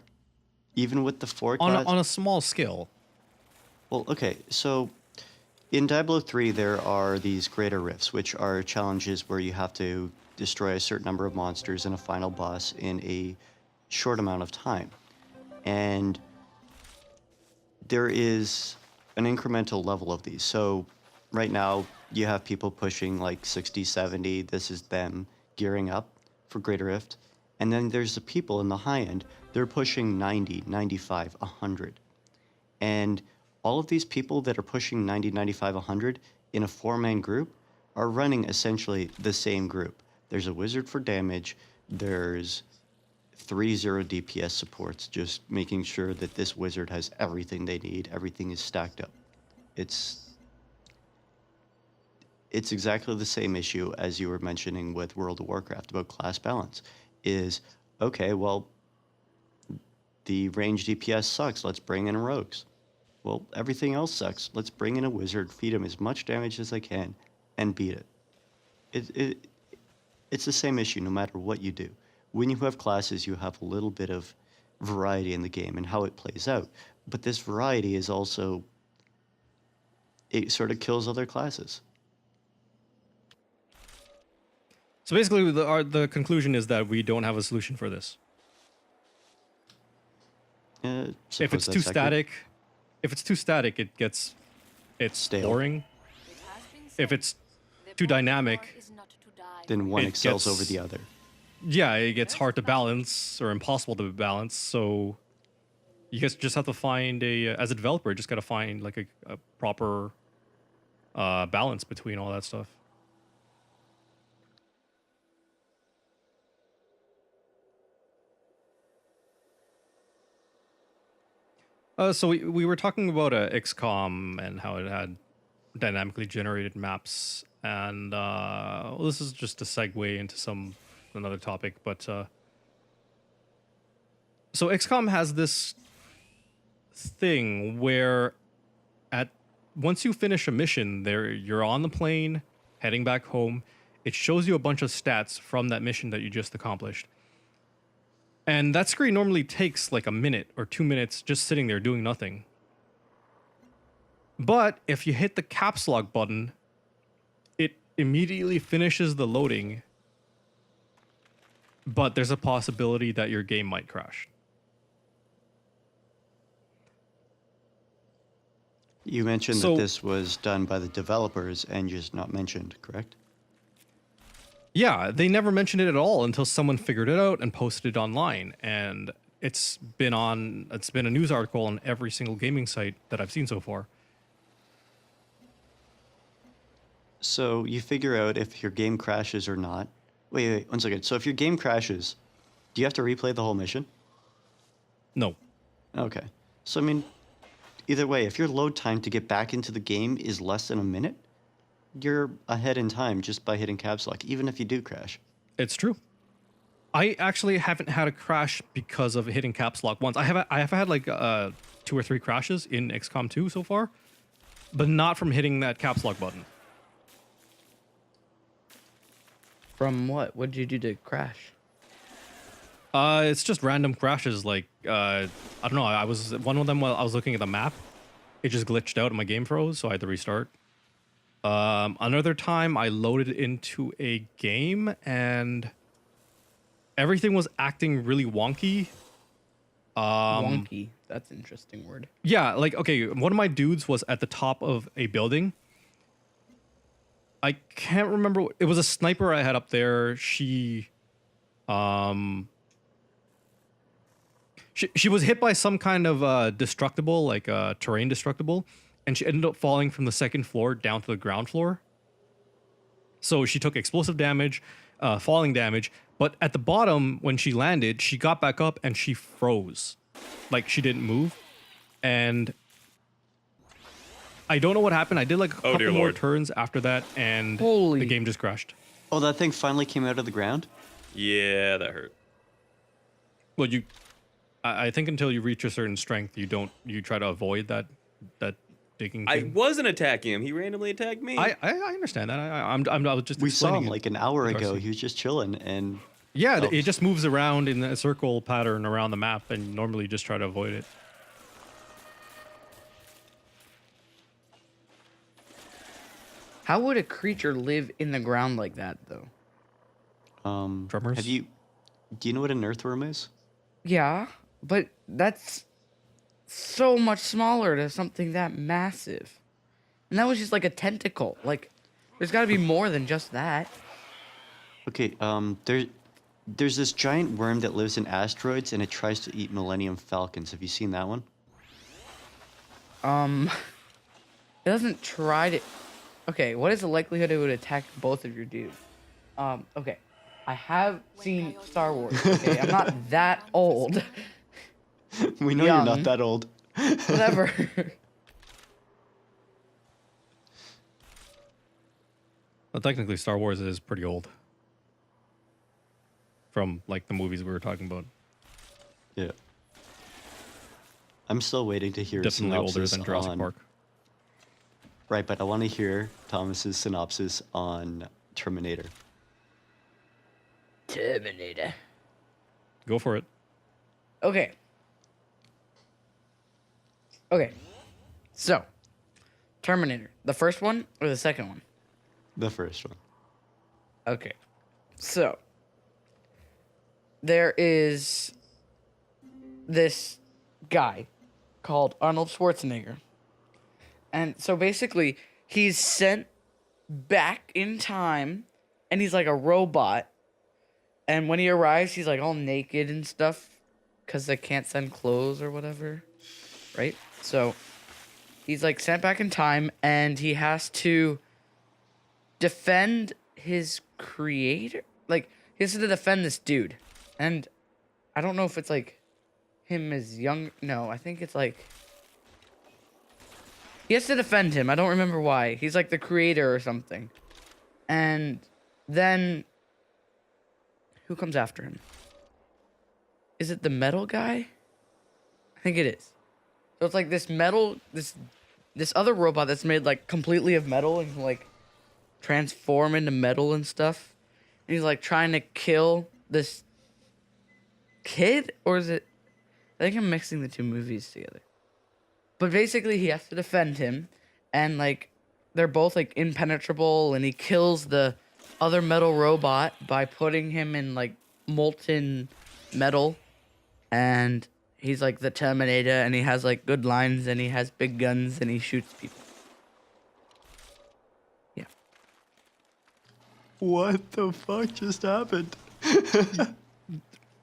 Even with the 4 class. on a small scale. Well, okay, so in Diablo 3, there are these greater rifts, which are challenges where you have to destroy a certain number of monsters and a final boss in a short amount of time. And there is an incremental level of these. So right now, you have people pushing like 60, 70. This is them gearing up for Greater Rift. And then there's the people in the high end. They're pushing 90, 95, 100. And all of these people that are pushing 90, 95, 100 in a 4-man group are running essentially the same group. There's a wizard for damage. There's 3 0 DPS supports, just making sure that this wizard has everything they need. Everything is stacked up. It's exactly the same issue as you were mentioning with World of Warcraft about class balance. Is, okay, well, the range DPS sucks. Let's bring in rogues. Well, everything else sucks. Let's bring in a wizard, feed him as much damage as I can, and beat it. It's the same issue no matter what you do. When you have classes, you have a little bit of variety in the game and how it plays out. But this variety is also, it sort of kills other classes. So basically, the conclusion is that we don't have a solution for this. If it's too static, it's Stale. boring. If it's too dynamic, then one it excels gets- over the other. yeah, it gets hard to balance or impossible to balance. So you guys just have to find as a developer, you just got to find like a proper balance between all that stuff. So we were talking about XCOM and how it had dynamically generated maps, and well, this is just a segue into another topic, but so XCOM has this thing where once you finish a mission, you're on the plane heading back home. It shows you a bunch of stats from that mission that you just accomplished. And that screen normally takes like a minute or 2 minutes just sitting there doing nothing. But if you hit the caps lock button, it immediately finishes the loading. But there's a possibility that your game might crash. You mentioned So- that this was done by the developers and just not mentioned, correct? Yeah, they never mentioned it at all until someone figured it out and posted it online. And it's been a news article on every single gaming site that I've seen so far. So you figure out if your game crashes or not. Wait, 1 second. So if your game crashes, do you have to replay the whole mission? No. Okay. So I mean, either way, if your load time to get back into the game is less than a minute, you're ahead in time just by hitting caps lock, even if you do crash. It's true. I actually haven't had a crash because of hitting caps lock once. I have had like 2 or 3 crashes in XCOM 2 so far, but not from hitting that caps lock button. From what? What did you do to crash? It's just random crashes. Like I don't know. I was one of them while I was looking at the map. It just glitched out and my game froze, so I had to restart. Another time I loaded into a game and everything was acting really wonky. Wonky. That's an interesting word. Yeah, like, okay, one of my dudes was at the top of a building. I can't remember. It was a sniper I had up there. She was hit by some kind of destructible, like terrain destructible, and she ended up falling from the 2nd floor down to the ground floor. So she took explosive damage, falling damage, but at the bottom, when she landed, she got back up and she froze. Like, she didn't move. And I don't know what happened. I did like a Oh, couple dear more Lord. turns after that, and Holy- the game just crashed. Oh, that thing finally came out of the ground? Yeah, that hurt. Well, I think until you reach a certain strength, you try to avoid that digging I thing. wasn't attacking him. He randomly attacked me. I understand that. I was just We saw explaining him it. like an hour with ago. RC. He was just chilling, and Yeah, Oh. it just moves around in a circle pattern around the map, and normally you just try to avoid it. How would a creature live in the ground like that, though? Tremors? do you know what an earthworm is? Yeah, but that's so much smaller to something that massive. And that was just like a tentacle. Like, there's got to be more than just that. Okay, there's this giant worm that lives in asteroids and it tries to eat Millennium Falcons. Have you seen that one? It doesn't try to. Okay, what is the likelihood it would attack both of your dudes? Okay, I have seen Star Wars. Okay, I'm not that old. We know you're Young. not that old. Whatever. Well, technically, Star Wars is pretty old. From like the movies we were talking about, Yeah. I'm still waiting to hear a definitely older synopsis than Jurassic on, Park. Right, but I want to hear Thomas's synopsis on Terminator. Terminator. Go for it. Okay. Okay. So, Terminator. The first one or the second one? The first one. Okay. So there is this guy called Arnold Schwarzenegger. And so basically, he's sent back in time, and he's like a robot. And when he arrives, he's like all naked and stuff, because they can't send clothes or whatever, right? So he's like sent back in time, and he has to defend his creator. Like, he has to defend this dude. And I don't know if it's like him as young. No, I think it's like he has to defend him. I don't remember why. He's like the creator or something. And then who comes after him? Is it the metal guy? I think it is. So it's like this metal, this other robot that's made like completely of metal and can like transform into metal and stuff. And he's like trying to kill this kid, or is it? I think I'm mixing the two movies together. But basically, he has to defend him, and like they're both like impenetrable, and he kills the other metal robot by putting him in like molten metal, and he's like the Terminator, and he has like good lines, and he has big guns, and he shoots people. Yeah. What the fuck just happened?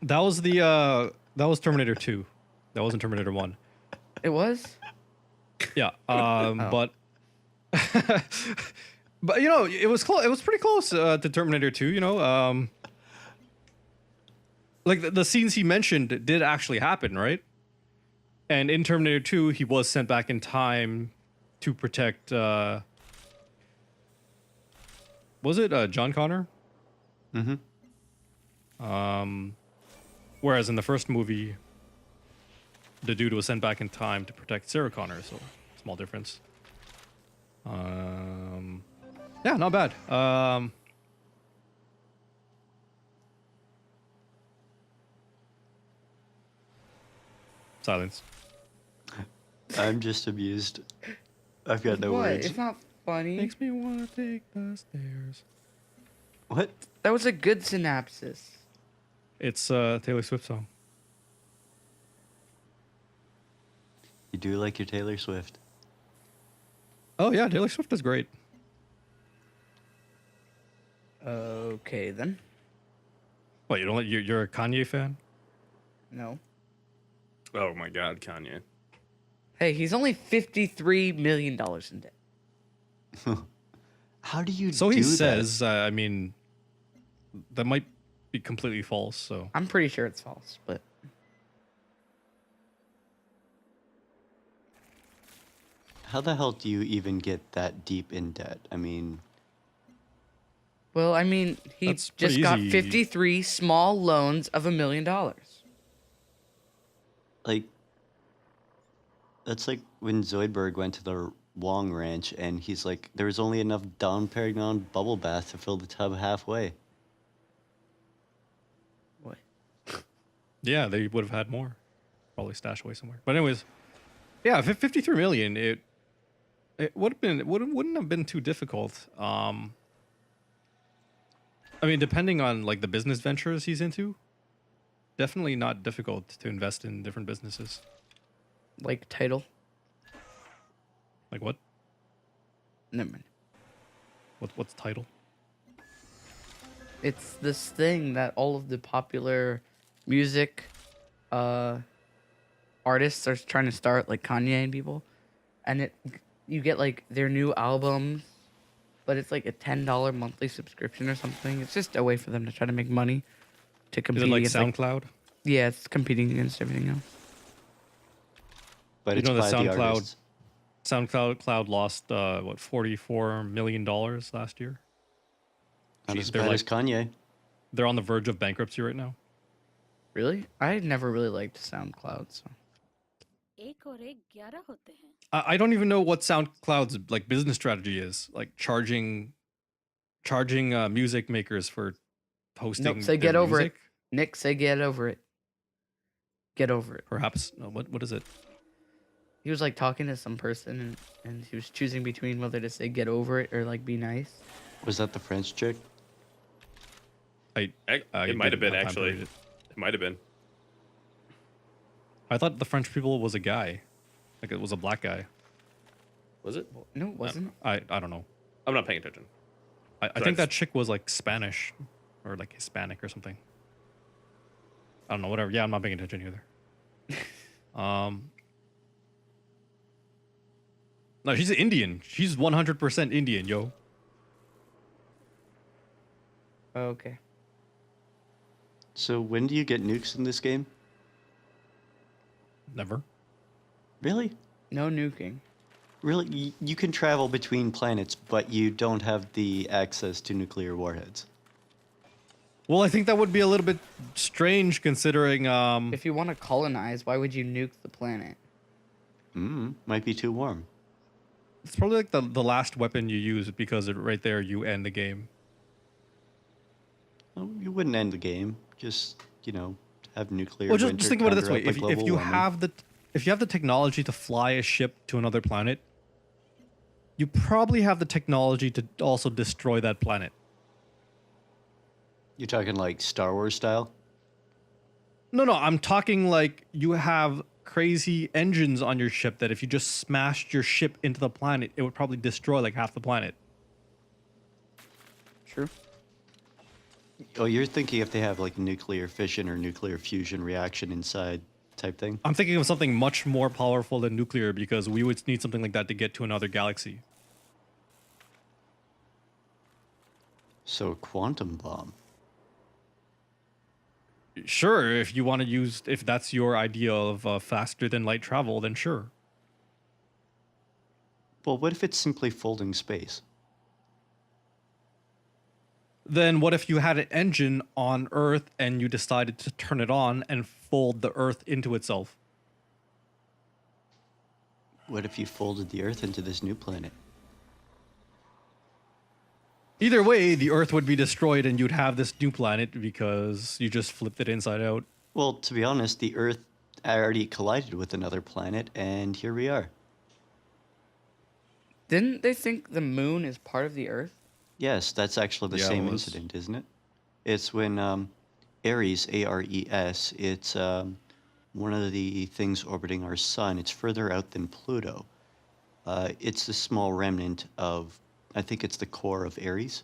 That was Terminator 2. That wasn't Terminator 1. It was? Yeah. But but you know, it was close. It was pretty close to Terminator 2, you know. Like the scenes he mentioned did actually happen, right? And in Terminator 2, he was sent back in time to protect was it John Connor? Mm-hmm. Whereas in the first movie, the dude was sent back in time to protect Sarah Connor, so small difference. Yeah, not bad. Silence. I'm just amused. I've got no What? words. It's not funny. Makes me want to take the stairs. What? That was a good synopsis. It's a Taylor Swift song. You do like your Taylor Swift. Oh yeah, Taylor Swift is great. Okay, then. What, you don't like, you're a Kanye fan? No. Oh my God, Kanye. Hey, he's only $53 million in debt. How do you So do he that? says. I mean, that might be completely false. So I'm pretty sure it's false, but How the hell do you even get that deep in debt? I mean, well, I mean, he That's just pretty got easy. 53 small loans of $1 million. like, that's like when Zoidberg went to the Wong Ranch and he's like, there was only enough Dom Perignon bubble bath to fill the tub halfway. What? yeah, they would have had more, probably stashed away somewhere. But anyways, yeah, 53 million. It would have been wouldn't have been too difficult. I mean, depending on like the business ventures he's into, definitely not difficult to invest in different businesses. Like title? Like what? Never mind. What's the title? It's this thing that all of the popular music artists are trying to start, like Kanye and people. And you get like their new albums, but it's like a $10 monthly subscription or something. It's just a way for them to try to make money to Is compete it like against SoundCloud? yeah, it's competing against everything else. But You it's know the by the SoundCloud- artists. SoundCloud lost what $44 million last year. Not Jeez, as they're bad like- as Kanye. They're on the verge of bankruptcy right now. Really? I never really liked SoundCloud, so एक और एक 11 होते हैं I don't even know what SoundCloud's like business strategy is. Like charging music makers for hosting. say their get over it. music? Nick, say get over it. Get over it. Perhaps. No, what is it? He was like talking to some person and he was choosing between whether to say get over it or like be nice. Was that the French chick? It might have didn't been time to actually. read it. It might have been. I thought the French people was a guy, like it was a black guy. Was it? No, it wasn't. I don't know. I'm not paying attention. I So think I that chick was like Spanish, or like Hispanic or something. I don't know. Whatever. Yeah, I'm not paying attention either. No, she's Indian. She's 100% Indian, yo. Okay. So when do you get nukes in this game? Never. Really? No nuking. Really? You can travel between planets, but you don't have the access to nuclear warheads. Well, I think that would be a little bit strange considering. If you want to colonize, why would you nuke the planet? Might be too warm. It's probably like the last weapon you use because right there you end the game. Well, you wouldn't end the game. Just, have nuclear Well, just winter think about it this counter way: up by if global you warming. have the technology to fly a ship to another planet, you probably have the technology to also destroy that planet. You're talking like Star Wars style? No, I'm talking like you have crazy engines on your ship that if you just smashed your ship into the planet, it would probably destroy like half the planet. True. Oh, you're thinking if they have like nuclear fission or nuclear fusion reaction inside type thing? I'm thinking of something much more powerful than nuclear because we would need something like that to get to another galaxy. So quantum bomb. Sure, if you want to use, if that's your idea of faster than light travel, then sure. Well, what if it's simply folding space? Then what if you had an engine on Earth and you decided to turn it on and fold the Earth into itself? What if you folded the Earth into this new planet? Either way, the Earth would be destroyed and you'd have this new planet because you just flipped it inside out. Well, to be honest, the Earth already collided with another planet, and here we are. Didn't they think the moon is part of the Earth? Yes, that's actually the Yeah, it same was. incident, isn't it? It's when Ares, A-R-E-S, it's one of the things orbiting our sun. It's further out than Pluto. It's the small remnant of, I think it's the core of Ares.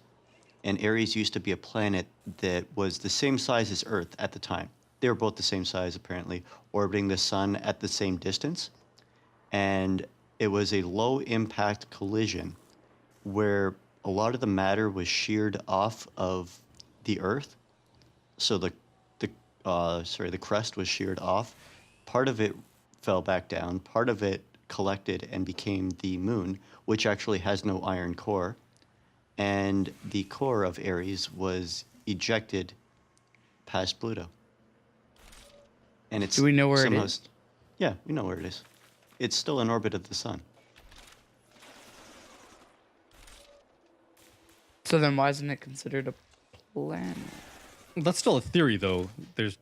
And Ares used to be a planet that was the same size as Earth at the time. They were both the same size, apparently, orbiting the sun at the same distance. And it was a low-impact collision where a lot of the matter was sheared off of the Earth. So the crust was sheared off. Part of it fell back down. Part of it collected and became the moon, which actually has no iron core. And the core of Ares was ejected past Pluto. And it's Do we know where it somehow is? Yeah, we know where it is. It's still in orbit of the sun. So then why isn't it considered a planet? That's still a theory, though. There's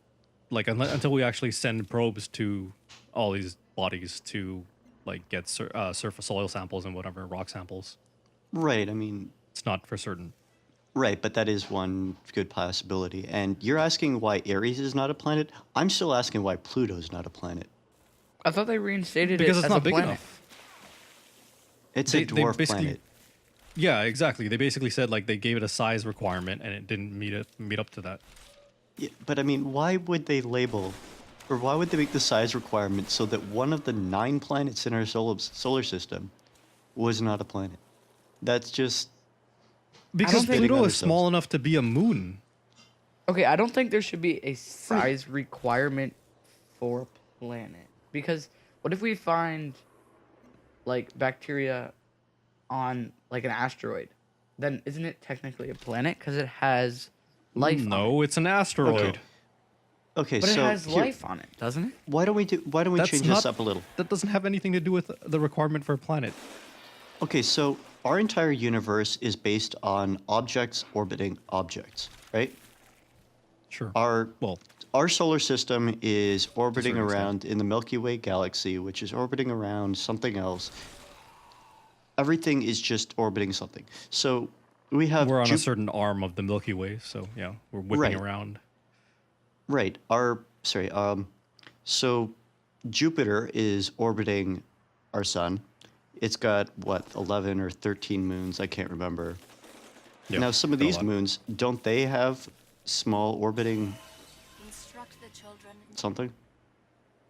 like until we actually send probes to all these bodies to like get surface soil samples and whatever rock samples. Right, I mean, It's not for certain. right, but that is one good possibility. And you're asking why Ares is not a planet? I'm still asking why Pluto's not a planet. I thought they reinstated Because it it's as not a big planet. enough. It's They a dwarf basically- planet. Yeah, exactly. They basically said like they gave it a size requirement and it didn't meet up to that. Yeah, but I mean, why would they label, or why would they make the size requirement so that one of the 9 planets in our solar system was not a planet? That's just... Because think- Pluto on is small enough to be a moon. Okay, I don't think there should be a size requirement for a planet. Because what if we find like bacteria on like an asteroid? Then isn't it technically a planet because it has life on it? No, it's an asteroid. Okay, But so it has here, life on it, doesn't it? why don't we That's change this not- up a little? That doesn't have anything to do with the requirement for a planet. Okay, so our entire universe is based on objects orbiting objects, right? Sure. Our solar system is orbiting certain extent. around in the Milky Way galaxy, which is orbiting around something else. Everything is just orbiting something. So we have We're on a certain arm of the Milky Way, so yeah, we're whipping Right. around. Right. So Jupiter is orbiting our sun. It's got what, 11 or 13 moons, I can't remember. Yeah, Now some of got a these lot. moons, don't they have small orbiting Instruct the children. something?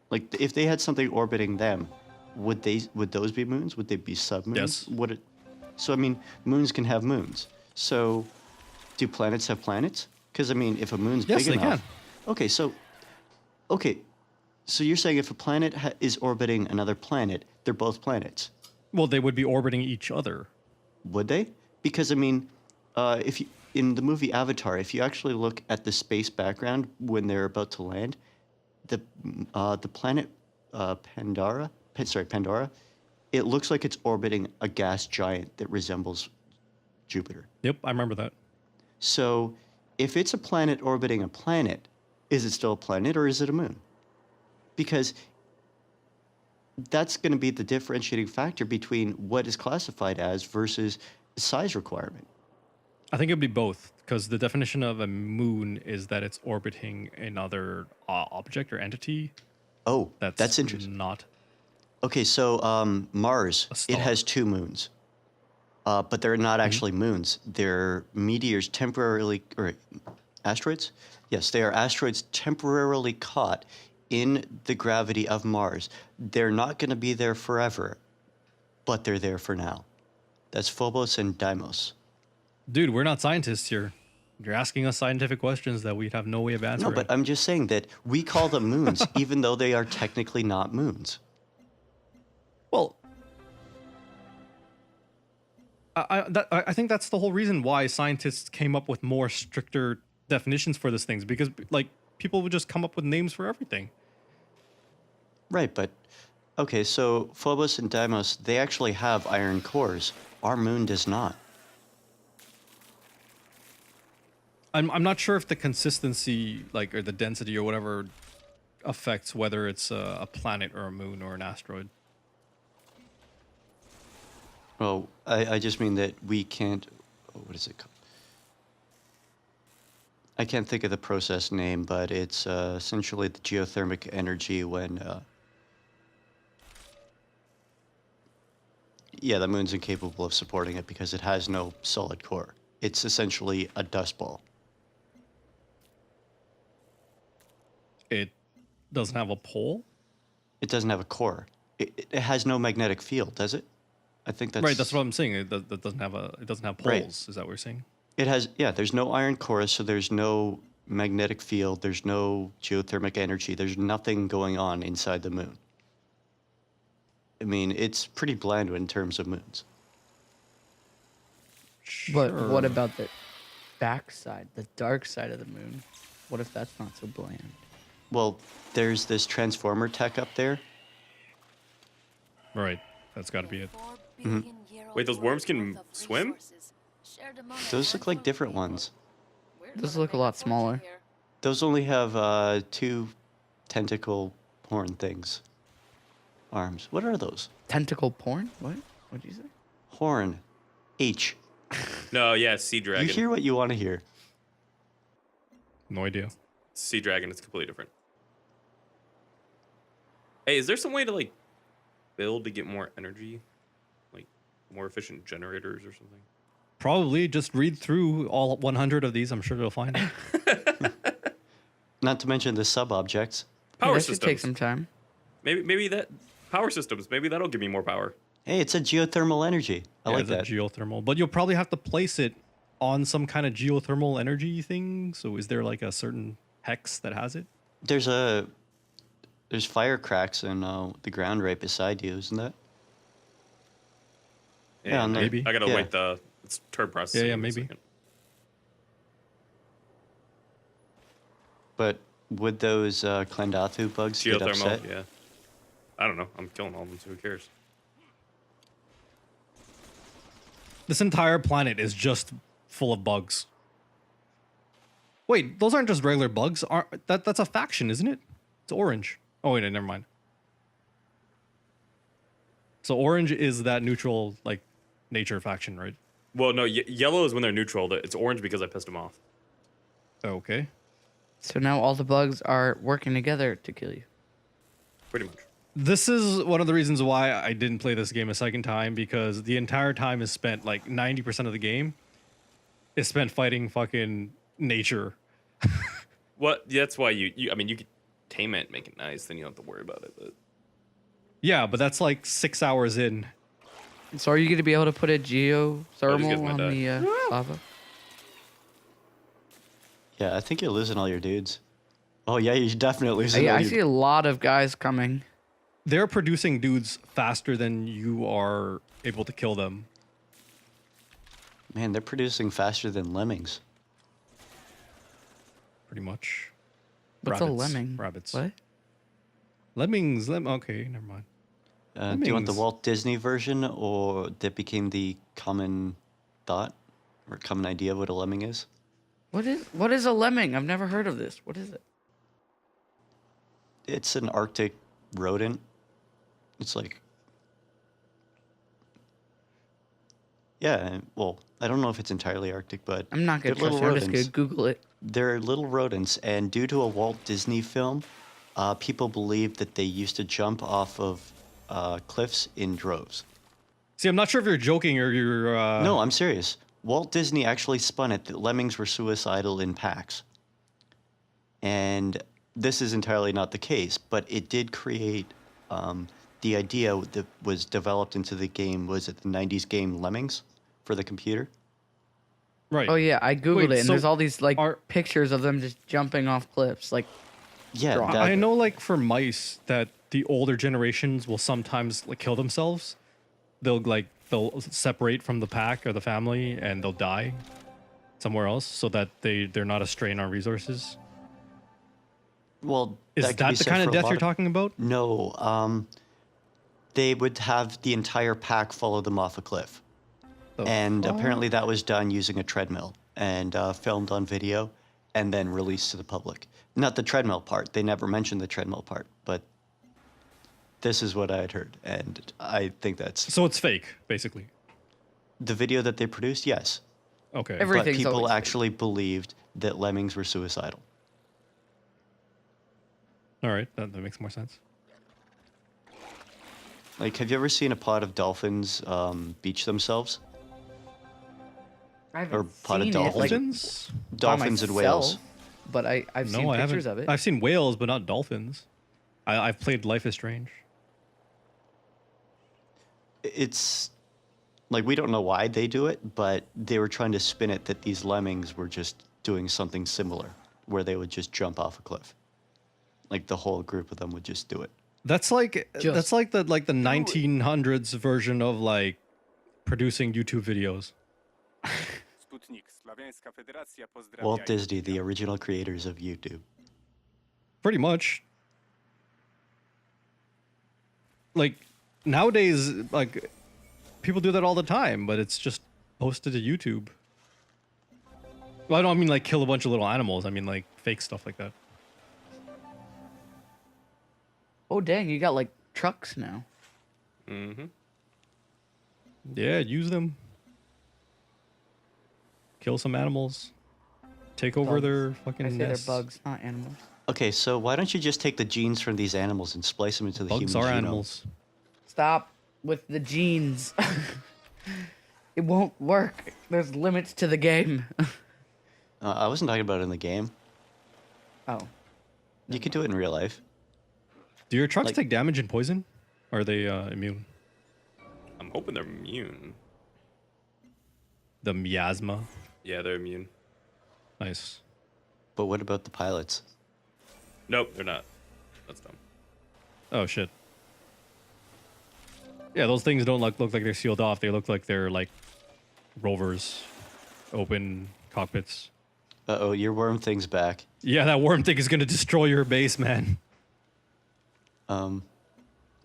Like if they had something orbiting them, would those be moons? Would they be submoons? Yes. So I mean, moons can have moons. So do planets have planets? Because I mean, if a moon's Yes, big they enough. can. Okay, so you're saying if a planet is orbiting another planet, they're both planets. Well, they would be orbiting each other. Would they? Because I mean, if you, in the movie Avatar, if you actually look at the space background when they're about to land, the planet Pandora, it looks like it's orbiting a gas giant that resembles Jupiter. Yep, I remember that. So, if it's a planet orbiting a planet, is it still a planet or is it a moon? Because that's going to be the differentiating factor between what is classified as versus size requirement. I think it'd be both, because the definition of a moon is that it's orbiting another object or entity. Oh, That's that's interesting. Not. Okay, so Mars, A it star. has 2 moons, but they're not actually moons. They're meteors or asteroids? Yes, they are asteroids temporarily caught in the gravity of Mars. They're not going to be there forever, but they're there for now. That's Phobos and Deimos. Dude, we're not scientists here. You're asking us scientific questions that we'd have no way of answering. No, but I'm just saying that we call them moons, even though they are technically not moons. Well, I think that's the whole reason why scientists came up with more stricter definitions for these things, because like people would just come up with names for everything. Right, but okay, so Phobos and Deimos, they actually have iron cores. Our moon does not. I'm not sure if the consistency, like, or the density or whatever, affects whether it's a planet or a moon or an asteroid. Well, I just mean that we can't. What is it called? I can't think of the process name, but it's essentially the geothermic energy when. Yeah, the moon's incapable of supporting it because it has no solid core. It's essentially a dust ball. It doesn't have a pole? It doesn't have a core. It has no magnetic field, does it? I think that's Right, that's what I'm saying. It doesn't have poles. Right. Is that what you're saying? It has, yeah, there's no iron core, so there's no magnetic field, there's no geothermic energy, there's nothing going on inside the moon. I mean, it's pretty bland in terms of moons. But what Sure. about the backside, the dark side of the moon? What if that's not so bland? Well, there's this transformer tech up there. Right, that's got to be it. Wait, those worms can swim? Those look like different ones. Those look a lot smaller. Those only have 2 tentacle horn things. Arms. What are those? Tentacle porn? What? What'd you say? Horn. H. No, yeah, sea dragon. You hear what you want to hear. No idea. Sea dragon is completely different. Hey, is there some way to like build to get more energy? Like more efficient generators or something? Probably just read through all 100 of these. I'm sure you'll find it. Not to mention the sub-objects. Power that should systems. take some time. Maybe that power systems. Maybe that'll give me more power. Hey, it's a geothermal energy. I Yeah, like it's a that. geothermal, but you'll probably have to place it on some kind of geothermal energy thing. So is there like a certain hex that has it? There's fire cracks in the ground right beside you, isn't that? Yeah, And maybe. I gotta Yeah. wait the it's turn processing. Yeah, in a maybe. second. But would those Klendathu bugs get upset? Geothermal. Yeah. I don't know. I'm killing all of them, so who cares? This entire planet is just full of bugs. Wait, those aren't just regular bugs. That's a faction, isn't it? It's orange. Oh wait, never mind. So orange is that neutral, like, nature faction, right? Well, no, yellow is when they're neutral. It's orange because I pissed them off. Okay. So now all the bugs are working together to kill you. Pretty much. This is one of the reasons why I didn't play this game a second time, because the entire time is spent, like 90% of the game is spent fighting fucking nature. What? That's why I mean, you could tame it, make it nice, then you don't have to worry about it. But Yeah, but that's like 6 hours in. So are you going to be able to put a gets geothermal my on die. the lava? Yeah, I think you're losing all your dudes. Oh yeah, you're definitely losing all I your see a lot of guys coming. They're producing dudes faster than you are able to kill them. Man, they're producing faster than lemmings. Pretty much. What's a lemming? Rabbits. What? Lemmings. Okay, never mind. Do you want the Lemmings. Walt Disney version, or that became the common thought or common idea of what a lemming is? What is a lemming? I've never heard of this. What is it? It's an Arctic rodent. It's like, yeah, well, I don't know if it's entirely Arctic, but I'm not going to they're trust little you. I'm just going rodents. to Google it. They're little rodents, and due to a Walt Disney film, people believe that they used to jump off of cliffs in droves. See, I'm not sure if you're joking or you're. No, I'm serious. Walt Disney actually spun it that lemmings were suicidal in packs. And this is entirely not the case, but it did create the idea that was developed into the game. Was it the 90s game Lemmings for the computer? Right. Oh yeah, I googled Wait, it, and so there's all these like are- pictures of them just jumping off cliffs. Like, Yeah, Draw. that, I know, like for mice, that the older generations will sometimes like kill themselves. They'll separate from the pack or the family, and they'll die somewhere else, so that they're not a strain on resources. well, Is could that be the said kind for of a death lot you're of- talking about? No, they would have the entire pack follow them off a cliff. The And fuck? apparently that was done using a treadmill and filmed on video and then released to the public. Not the treadmill part. They never mentioned the treadmill part, but this is what I had heard. And I think that's So it's fake, basically. the video that they produced, yes. Okay. Every- But Everything's people always fake. actually believed that lemmings were suicidal. All right, that makes more sense. Like, have you ever seen a pod of dolphins beach themselves? I Or haven't pot of seen it, like, Dolphins? by Dolphins and whales. myself, But I've seen No, I pictures haven't. of it. I've seen whales, but not dolphins. I've played Life is Strange. It's like we don't know why they do it, but they were trying to spin it that these lemmings were just doing something similar, where they would just jump off a cliff. Like the whole group of them would just do it. That's like Just the 1900s version of like producing YouTube videos. Walt Disney, the original creators of YouTube. Pretty much. Like nowadays, like people do that all the time, but it's just posted to YouTube. Well, I don't mean like kill a bunch of little animals. I mean like fake stuff like that. Oh dang, you got like trucks now. Mm-hmm. Yeah, use them. Kill some animals. Take over Bugs. their fucking I say they're nests. bugs, not animals. Okay, so why don't you just take the genes from these animals and splice them into the Bugs human are genome? animals. Stop with the genes. It won't work. There's limits to the game. I wasn't talking about it in the game. Oh. You could do it in real life. Do your trucks Like- take damage and poison? Or are they immune? I'm hoping they're immune. The miasma. Yeah, they're immune. Nice. But what about the pilots? Nope, they're not. That's dumb. Oh shit. Yeah, those things don't look like they're sealed off. They look like they're like rovers, open cockpits. Uh-oh, your worm thing's back. Yeah, that worm thing is gonna destroy your base, man.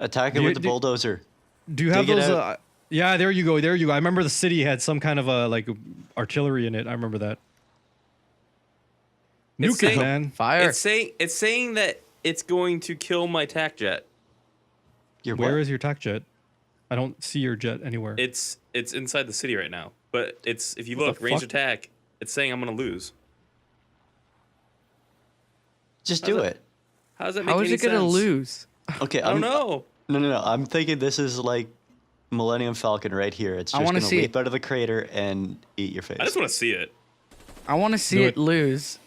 Attack it Do you- with the do- bulldozer. Do you have Dig it those? out. Yeah, there you go. There you go. I remember the city had some kind of like artillery in it. I remember that. It's Nuke it, saying- man. Fire. It's saying that it's going to kill my tac jet. Your Where what? is your tac jet? I don't see your jet anywhere. It's inside the city right now. But it's if you What the look ranged fuck? attack, it's saying I'm gonna lose. Just How's do that- it. How does that make How is any it gonna sense? lose? Okay, I don't know. No. I'm thinking this is like Millennium Falcon right here. It's I just wanna gonna see leap out of the crater and eat your face. I just want to see it. I want to see Do it it. lose.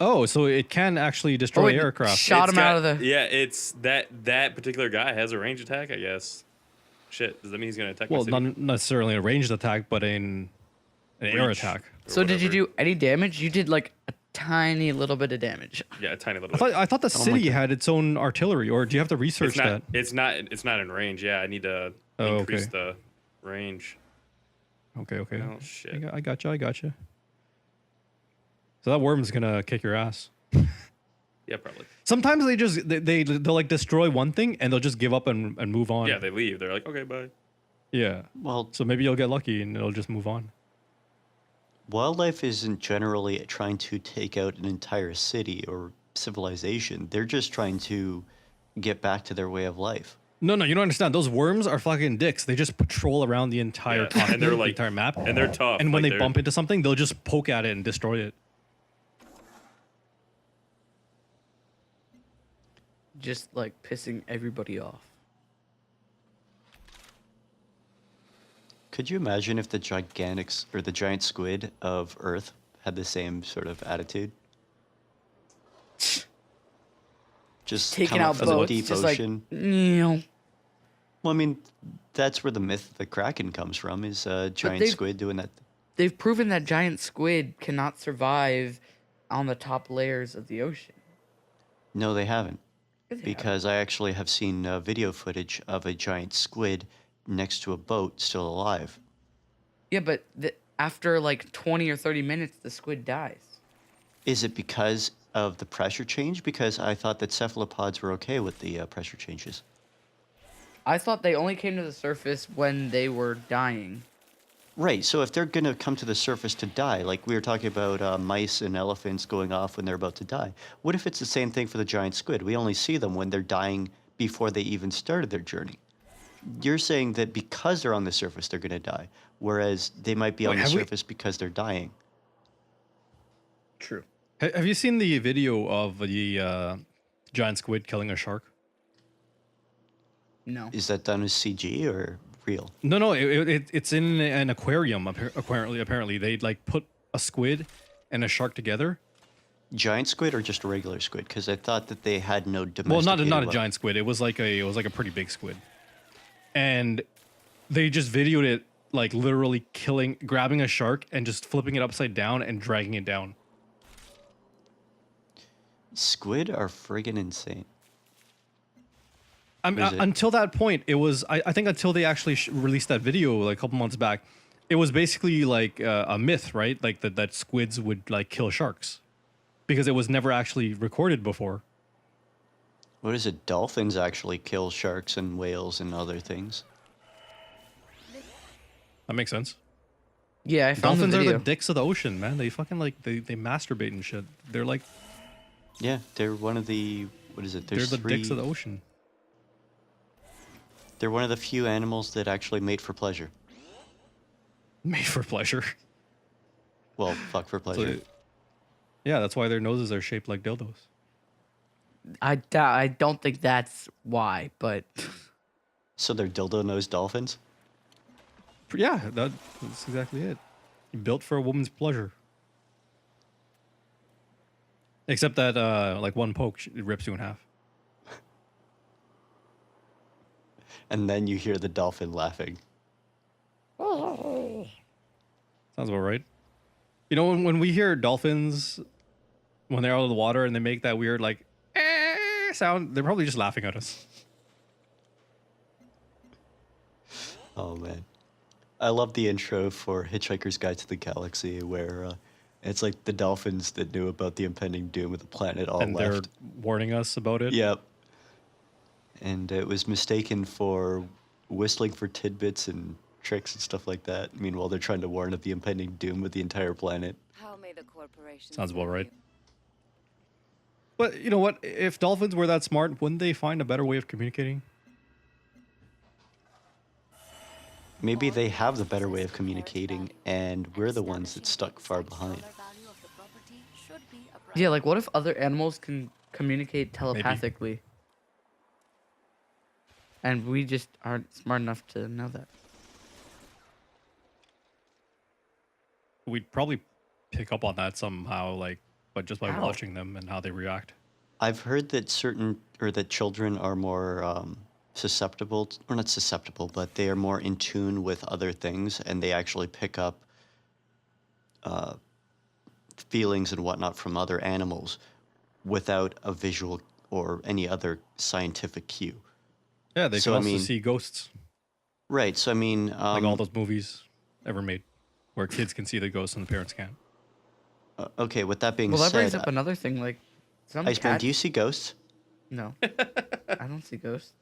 Oh, so it can actually destroy it aircraft. shot him out of the. Yeah, it's that particular guy has a range attack, I guess. Shit, does that mean he's gonna attack? Well, my city? not necessarily a ranged attack, but an air Reach. attack. Or So did you whatever. do any damage? You did like a tiny little bit of damage. Yeah, a tiny little. I thought the my city God. had its own artillery, or do you have to research it's not. that? It's not in range. Yeah, I need to Oh, increase okay. the range. Okay. Oh shit. I got you. So that worm's gonna kick your ass. Yeah, probably. Sometimes they'll like destroy one thing and they'll just give up and move on. Yeah, they leave. They're like, okay, bye. Yeah. Well, So maybe you'll get lucky and it'll just move on. wildlife isn't generally trying to take out an entire city or civilization. They're just trying to get back to their way of life. No, you don't understand. Those worms are fucking dicks. They just patrol around the entire Yeah, continent, and they're the like entire map. and they're tough. And when like, they bump into something, they'll just poke at it and destroy it. Just like pissing everybody off. Could you imagine if the giant squid of Earth had the same sort of attitude? Just Taking come up out from the boats, deep just ocean. like, well, Well, I mean, that's where the myth of the Kraken comes from, is a giant they've- squid doing that. they've proven that giant squid cannot survive on the top layers of the ocean. No, they haven't. Yes, they have. Because I actually have seen video footage of a giant squid next to a boat still alive. Yeah, but after like 20 or 30 minutes, the squid dies. Is it because of the pressure change? Because I thought that cephalopods were okay with the pressure changes. I thought they only came to the surface when they were dying. Right, so if they're going to come to the surface to die, like we were talking about mice and elephants going off when they're about to die, what if it's the same thing for the giant squid? We only see them when they're dying before they even started their journey. You're saying that because they're on the surface, they're going to die, whereas they might be on Wait, the have we- surface because they're dying. True. Have you seen the video of the giant squid killing a shark? No. Is that done as CG or real? No, it's in an aquarium. Apparently, they like put a squid and a shark together. Giant squid or just a regular squid? Because I thought that they had no Well, domesticated. not a giant squid. It was like a pretty big squid, and they just videoed it like literally grabbing a shark and just flipping it upside down and dragging it down. Squid are friggin' insane. I mean, Is it- until that point, it was. I think until they actually released that video like a couple months back, it was basically like a myth, right? Like that squids would like kill sharks, because it was never actually recorded before. What is it? Dolphins actually kill sharks and whales and other things. That makes sense. Yeah, I found Dolphins the are video. the dicks of the ocean, man. They fucking like they masturbate and shit. They're like Yeah, they're one of the. What is it? There's they're the three. dicks of the ocean. They're one of the few animals that actually mate for pleasure. Made for pleasure. Well, fuck for pleasure. So, yeah, that's why their noses are shaped like dildos. I don't think that's why, but So they're dildo-nosed dolphins? Yeah, that's exactly it. Built for a woman's pleasure. Except that, like one poke, it rips you in half. And then you hear the dolphin laughing. Sounds about right. You know, when we hear dolphins, when they're out of the water and they make that weird, like, sound, they're probably just laughing at us. Oh, man. I love the intro for Hitchhiker's Guide to the Galaxy, where it's like the dolphins that knew about the impending doom of the planet all And they're left. warning us about it. Yep. And it was mistaken for whistling for tidbits and tricks and stuff like that. Meanwhile, they're trying to warn of the impending doom of the entire planet. How may the corporation Sounds about serve right. you? But you know what? If dolphins were that smart, wouldn't they find a better way of communicating? maybe they have the better way of communicating, and we're the ones that stuck far behind. Yeah, like what if other animals can communicate telepathically? And we just aren't smart enough to know that. We'd probably pick up on that somehow, like, but just by How? watching them and how they react. I've heard that that children are more susceptible, or not susceptible, but they are more in tune with other things, and they actually pick up feelings and whatnot from other animals without a visual or any other scientific cue. Yeah, they So, can I also mean- see ghosts, Right. So I mean, like all those movies ever made, where kids can see the ghosts and the parents can't. okay. With that being Well, that said, brings up another thing. Like some Iceman, cats. do you see ghosts? No, I don't see ghosts.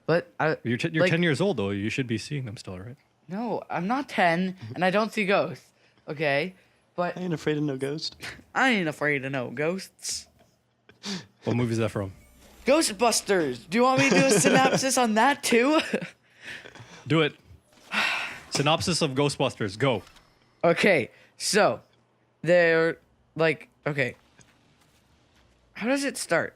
But You're like, 10 years old though. You should be seeing them still, right? No, I'm not 10, and I don't see ghosts. Okay, but I ain't afraid of no ghost. I ain't afraid of no ghosts. What movie is that from? Ghostbusters. Do you want me to do a synopsis on that too? Do it. Synopsis of Ghostbusters. Go. Okay, so they're like, okay. How does it start?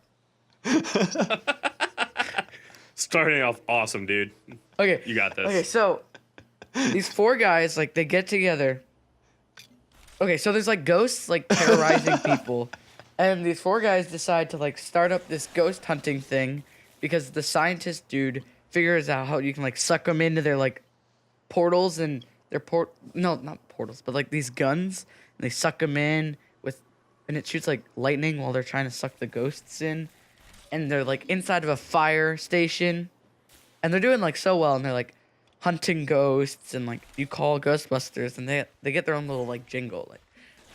Starting off awesome, dude. Okay. You got this. Okay, so these four guys, like, they get together. Okay, so there's like ghosts like terrorizing people. And these four guys decide to like start up this ghost hunting thing because the scientist dude figures out how you can like suck them into their like portals and their no, not portals, but like these guns, and they suck them in and it shoots like lightning while they're trying to suck the ghosts in, and they're like inside of a fire station, and they're doing like so well, and they're like hunting ghosts, and like you call Ghostbusters, and they get their own little like jingle, like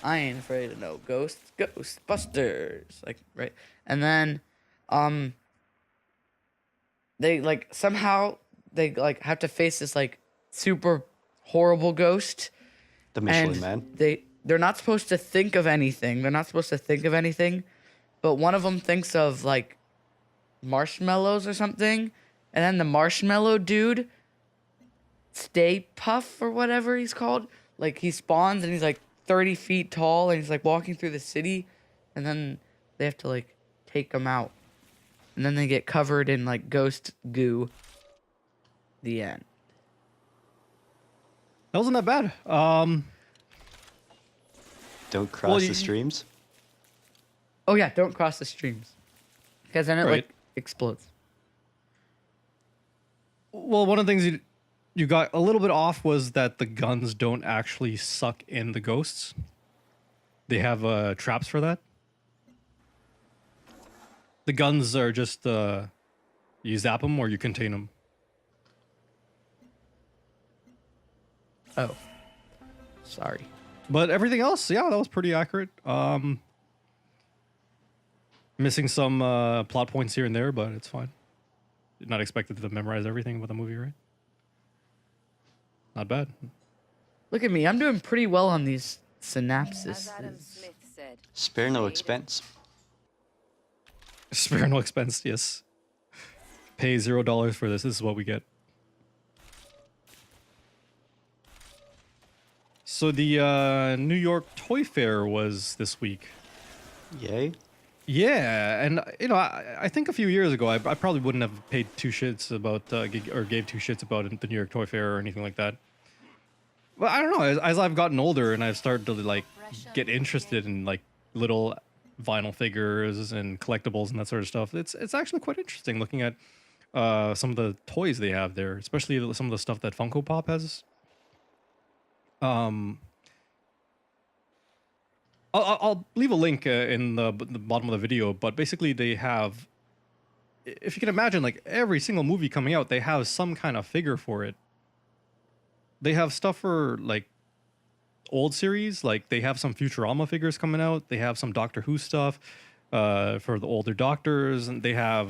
I ain't afraid of no ghosts, Ghostbusters, like, right? And then they like somehow they like have to face this like super horrible ghost. The Michelin And Man. they're not supposed to think of anything. But one of them thinks of like marshmallows or something, and then the marshmallow dude, Stay Puff or whatever he's called, like he spawns and he's like 30 feet tall and he's like walking through the city, and then they have to like take him out, and then they get covered in like ghost goo. The end. That wasn't that bad. Don't cross you- the streams. Oh yeah, don't cross the streams, because then it Right. like explodes. Well, one of the things you got a little bit off was that the guns don't actually suck in the ghosts. They have traps for that. The guns are just you zap them or you contain them. Oh, sorry. But everything else, yeah, that was pretty accurate. Missing some plot points here and there, but it's fine. You're not expected to memorize everything about the movie, right? Not bad. Look at me, I'm doing pretty well on these As synapses. Adam Smith said, Spare no expense. Spare no expense, yes. Pay $0 for this. This is what we get. So the New York Toy Fair was this week. Yay. Yeah, and you know, I think a few years ago, I probably wouldn't have paid two shits about or gave two shits about the New York Toy Fair or anything like that. But I don't know. As I've gotten older and I've started to like get interested in like little vinyl figures and collectibles and that sort of stuff, it's actually quite interesting looking at some of the toys they have there, especially some of the stuff that Funko Pop has. I'll leave a link in the bottom of the video, but basically they have, if you can imagine, like every single movie coming out, they have some kind of figure for it. They have stuff for like old series, like they have some Futurama figures coming out. They have some Doctor Who stuff for the older Doctors, and they have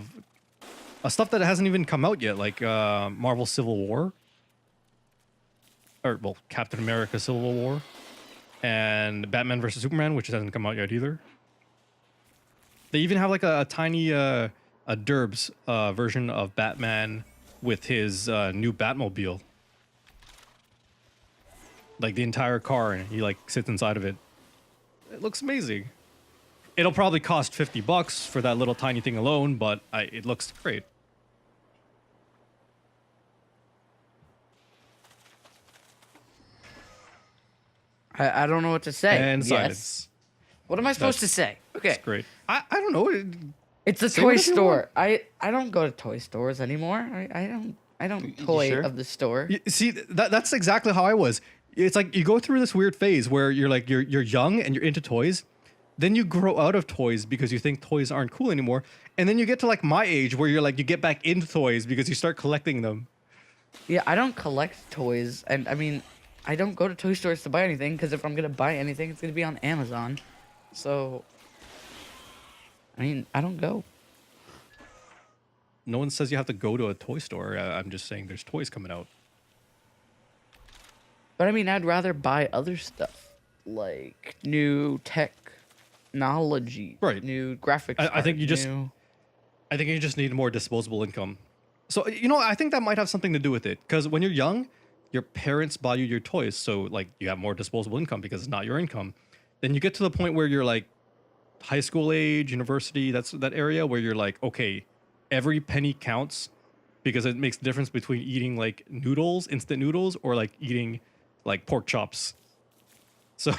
stuff that hasn't even come out yet, like Marvel Civil War, or well, Captain America Civil War. And Batman vs Superman, which hasn't come out yet either. They even have like a tiny a Derbs version of Batman with his new Batmobile. like the entire car, and he like sits inside of it. It looks amazing. It'll probably cost $50 for that little tiny thing alone, but it looks great. I don't know what to say. And Yes. silence. What am I supposed to say? Okay. It's great. I don't know. It's a Say toy whatever you store. I don't go to toy stores anymore. I don't You toy sure? of the store. See, that's exactly how I was. It's like you go through this weird phase where you're like you're young and you're into toys. Then you grow out of toys because you think toys aren't cool anymore. And then you get to like my age where you're like you get back into toys because you start collecting them. Yeah, I don't collect toys, and I mean, I don't go to toy stores to buy anything because if I'm gonna buy anything, it's gonna be on Amazon. So, I mean, I don't go. No one says you have to go to a toy store. I'm just saying there's toys coming out. But I mean, I'd rather buy other stuff like new technology, Right. new graphics. I think card, you just- new- I think you just need more disposable income. So, I think that might have something to do with it. Because when you're young, your parents buy you your toys. So, like, you have more disposable income because it's not your income. Then you get to the point where you're like high school age, university, that's that area where you're like, okay, every penny counts because it makes the difference between eating like noodles, instant noodles, or like eating like pork chops. So,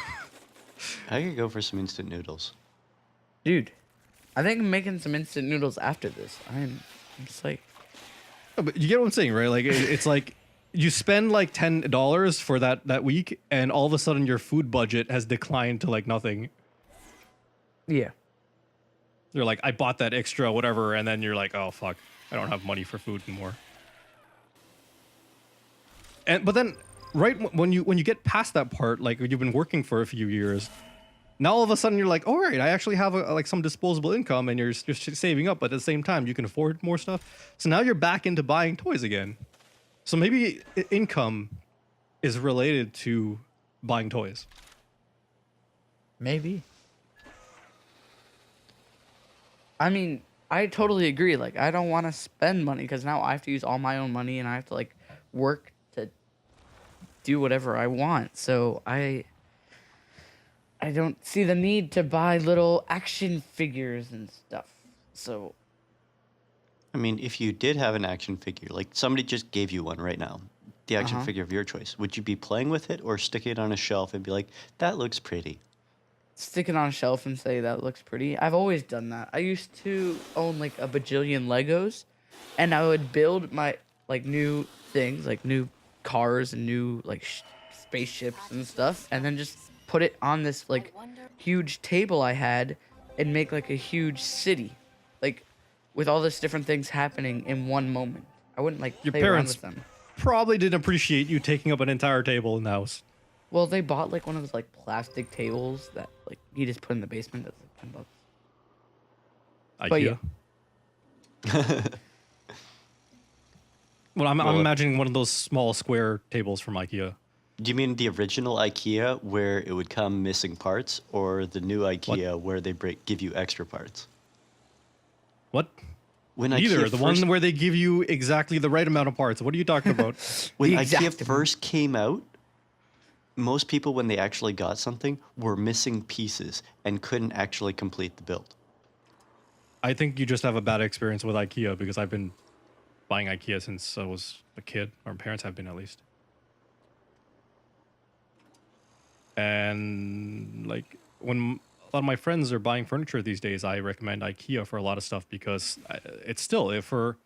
I could go for some instant noodles. Dude, I think I'm making some instant noodles after this. I'm just like, no, but you get what I'm saying, right? Like it's like you spend like $10 for that week, and all of a sudden your food budget has declined to like nothing. yeah. You're like, I bought that extra whatever, and then you're like, oh fuck, I don't have money for food anymore. But then, right when you get past that part, like you've been working for a few years, now all of a sudden you're like, all right, I actually have like some disposable income, and you're saving up, but at the same time you can afford more stuff. So now you're back into buying toys again. So maybe income is related to buying toys. Maybe. I mean, I totally agree. Like, I don't want to spend money because now I have to use all my own money and I have to like work to do whatever I want. So I don't see the need to buy little action figures and stuff. So I mean, if you did have an action figure, like somebody just gave you one right now, the action figure of your choice, would you be playing with it or stick it on a shelf and be like, that looks pretty? stick it on a shelf and say that looks pretty. I've always done that. I used to own like a bajillion Legos, and I would build my like new things, like new cars and new like spaceships and stuff, and then just put it on this like huge table I had and make like a huge city, like with all this different things happening in one moment. I wouldn't like Your play around parents with them. probably didn't appreciate you taking up an entire table in the house. Well, they bought like one of those like plastic tables that like you just put in the basement. That's like $10. But IKEA. Well, I'm imagining one of those small square tables from IKEA. Do you mean the original IKEA where it would come missing parts, or the new IKEA where they give you extra parts? What? When Either. IKEA The first, one where they give you exactly the right amount of parts. What are you talking about? when The IKEA exact first came out, most people, when they actually got something, were missing pieces and couldn't actually complete the build. I think you just have a bad experience with IKEA because I've been buying IKEA since I was a kid, or my parents have been at least. And like when a lot of my friends are buying furniture these days, I recommend IKEA for a lot of stuff because it's still, if for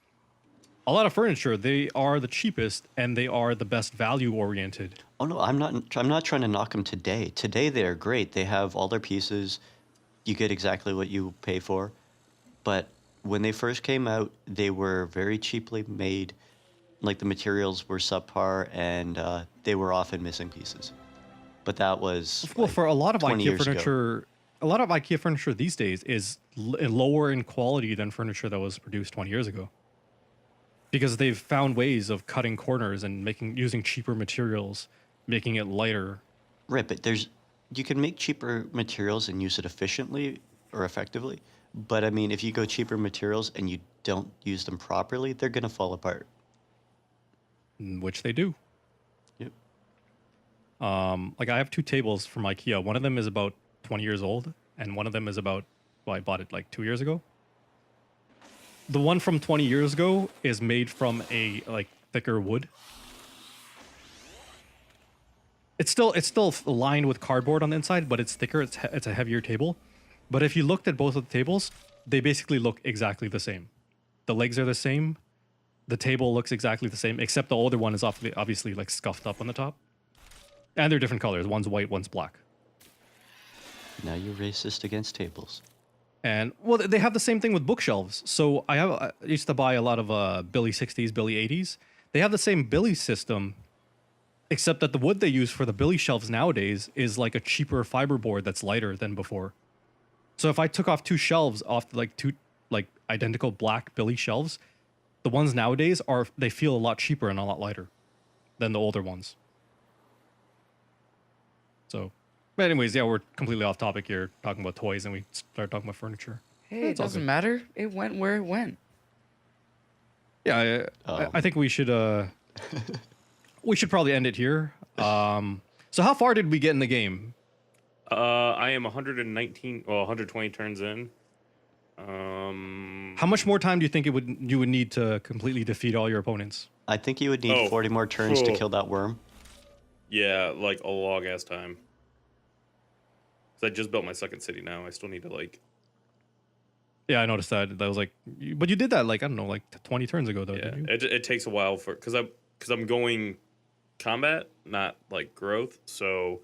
a lot of furniture, they are the cheapest and they are the best value oriented. Oh no, I'm not trying to knock them today. Today they are great. They have all their pieces. You get exactly what you pay for. But when they first came out, they were very cheaply made. Like the materials were subpar, and they were often missing pieces. But that was Well, like, for a lot of 20 IKEA years ago. furniture, a lot of IKEA furniture these days is lower in quality than furniture that was produced 20 years ago. Because they've found ways of cutting corners and using cheaper materials, making it lighter. Right, but you can make cheaper materials and use it efficiently or effectively. But I mean, if you go cheaper materials and you don't use them properly, they're gonna fall apart. Which they do. Yep. Like I have two tables from IKEA. One of them is about 20 years old, and one of them is about, well, I bought it like 2 years ago. The one from 20 years ago is made from a like thicker wood. It's still lined with cardboard on the inside, but it's thicker. It's a heavier table. But if you looked at both of the tables, they basically look exactly the same. The legs are the same. The table looks exactly the same, except the older one is obviously like scuffed up on the top. And they're different colors. One's white, one's black. Now you're racist against tables. And well, they have the same thing with bookshelves. So I used to buy a lot of Billy 60s, Billy 80s. They have the same Billy system, except that the wood they use for the Billy shelves nowadays is like a cheaper fiberboard that's lighter than before. So if I took off two shelves off like two like identical black Billy shelves, the ones nowadays they feel a lot cheaper and a lot lighter than the older ones. So, but anyways, yeah, we're completely off topic here, talking about toys, and we started talking about furniture. Hey, it doesn't matter. It went where it went. Yeah, I think we should probably end it here. So how far did we get in the game? I am 119, well, 120 turns in. How much more time do you think you would need to completely defeat all your opponents? I think you would need 40 more turns to kill that worm. Yeah, like a long ass time. Cause I just built my second city now. I still need to like. Yeah, I noticed that. That was like, but you did that like I don't know, like 20 turns ago though. Yeah, Didn't you? it takes a while because I'm going combat, not like growth. So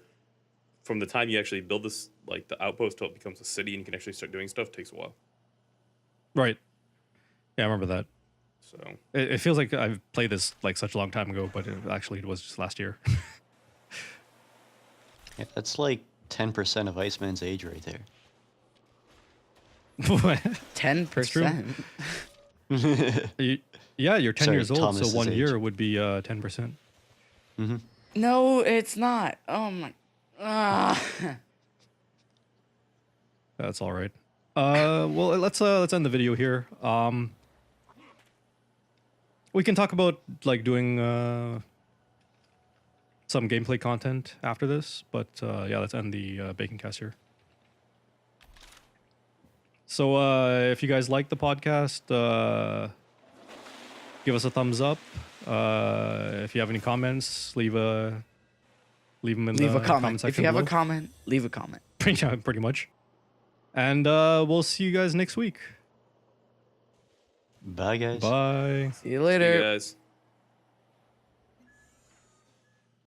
from the time you actually build this, like the outpost till it becomes a city and you can actually start doing stuff, takes a while. Right. Yeah, I remember that. So It feels like I've played this like such a long time ago, but it was just last year. Yeah, that's like 10% of Iceman's age right there. 10%. Yeah, you're 10 Sorry, years old, Thomas's so 1 age. year would be 10%. No, it's not. Oh my. That's all right. Well, let's end the video here. We can talk about like doing some gameplay content after this, but yeah, let's end the Bacon Cast here. So if you guys like the podcast, give us a thumbs up. If you have any comments, leave them in Leave the a comment. comment section If you have a below. comment, leave a comment. Yeah, pretty much. And we'll see you guys next week. Bye, guys. Bye. See you see later. you guys.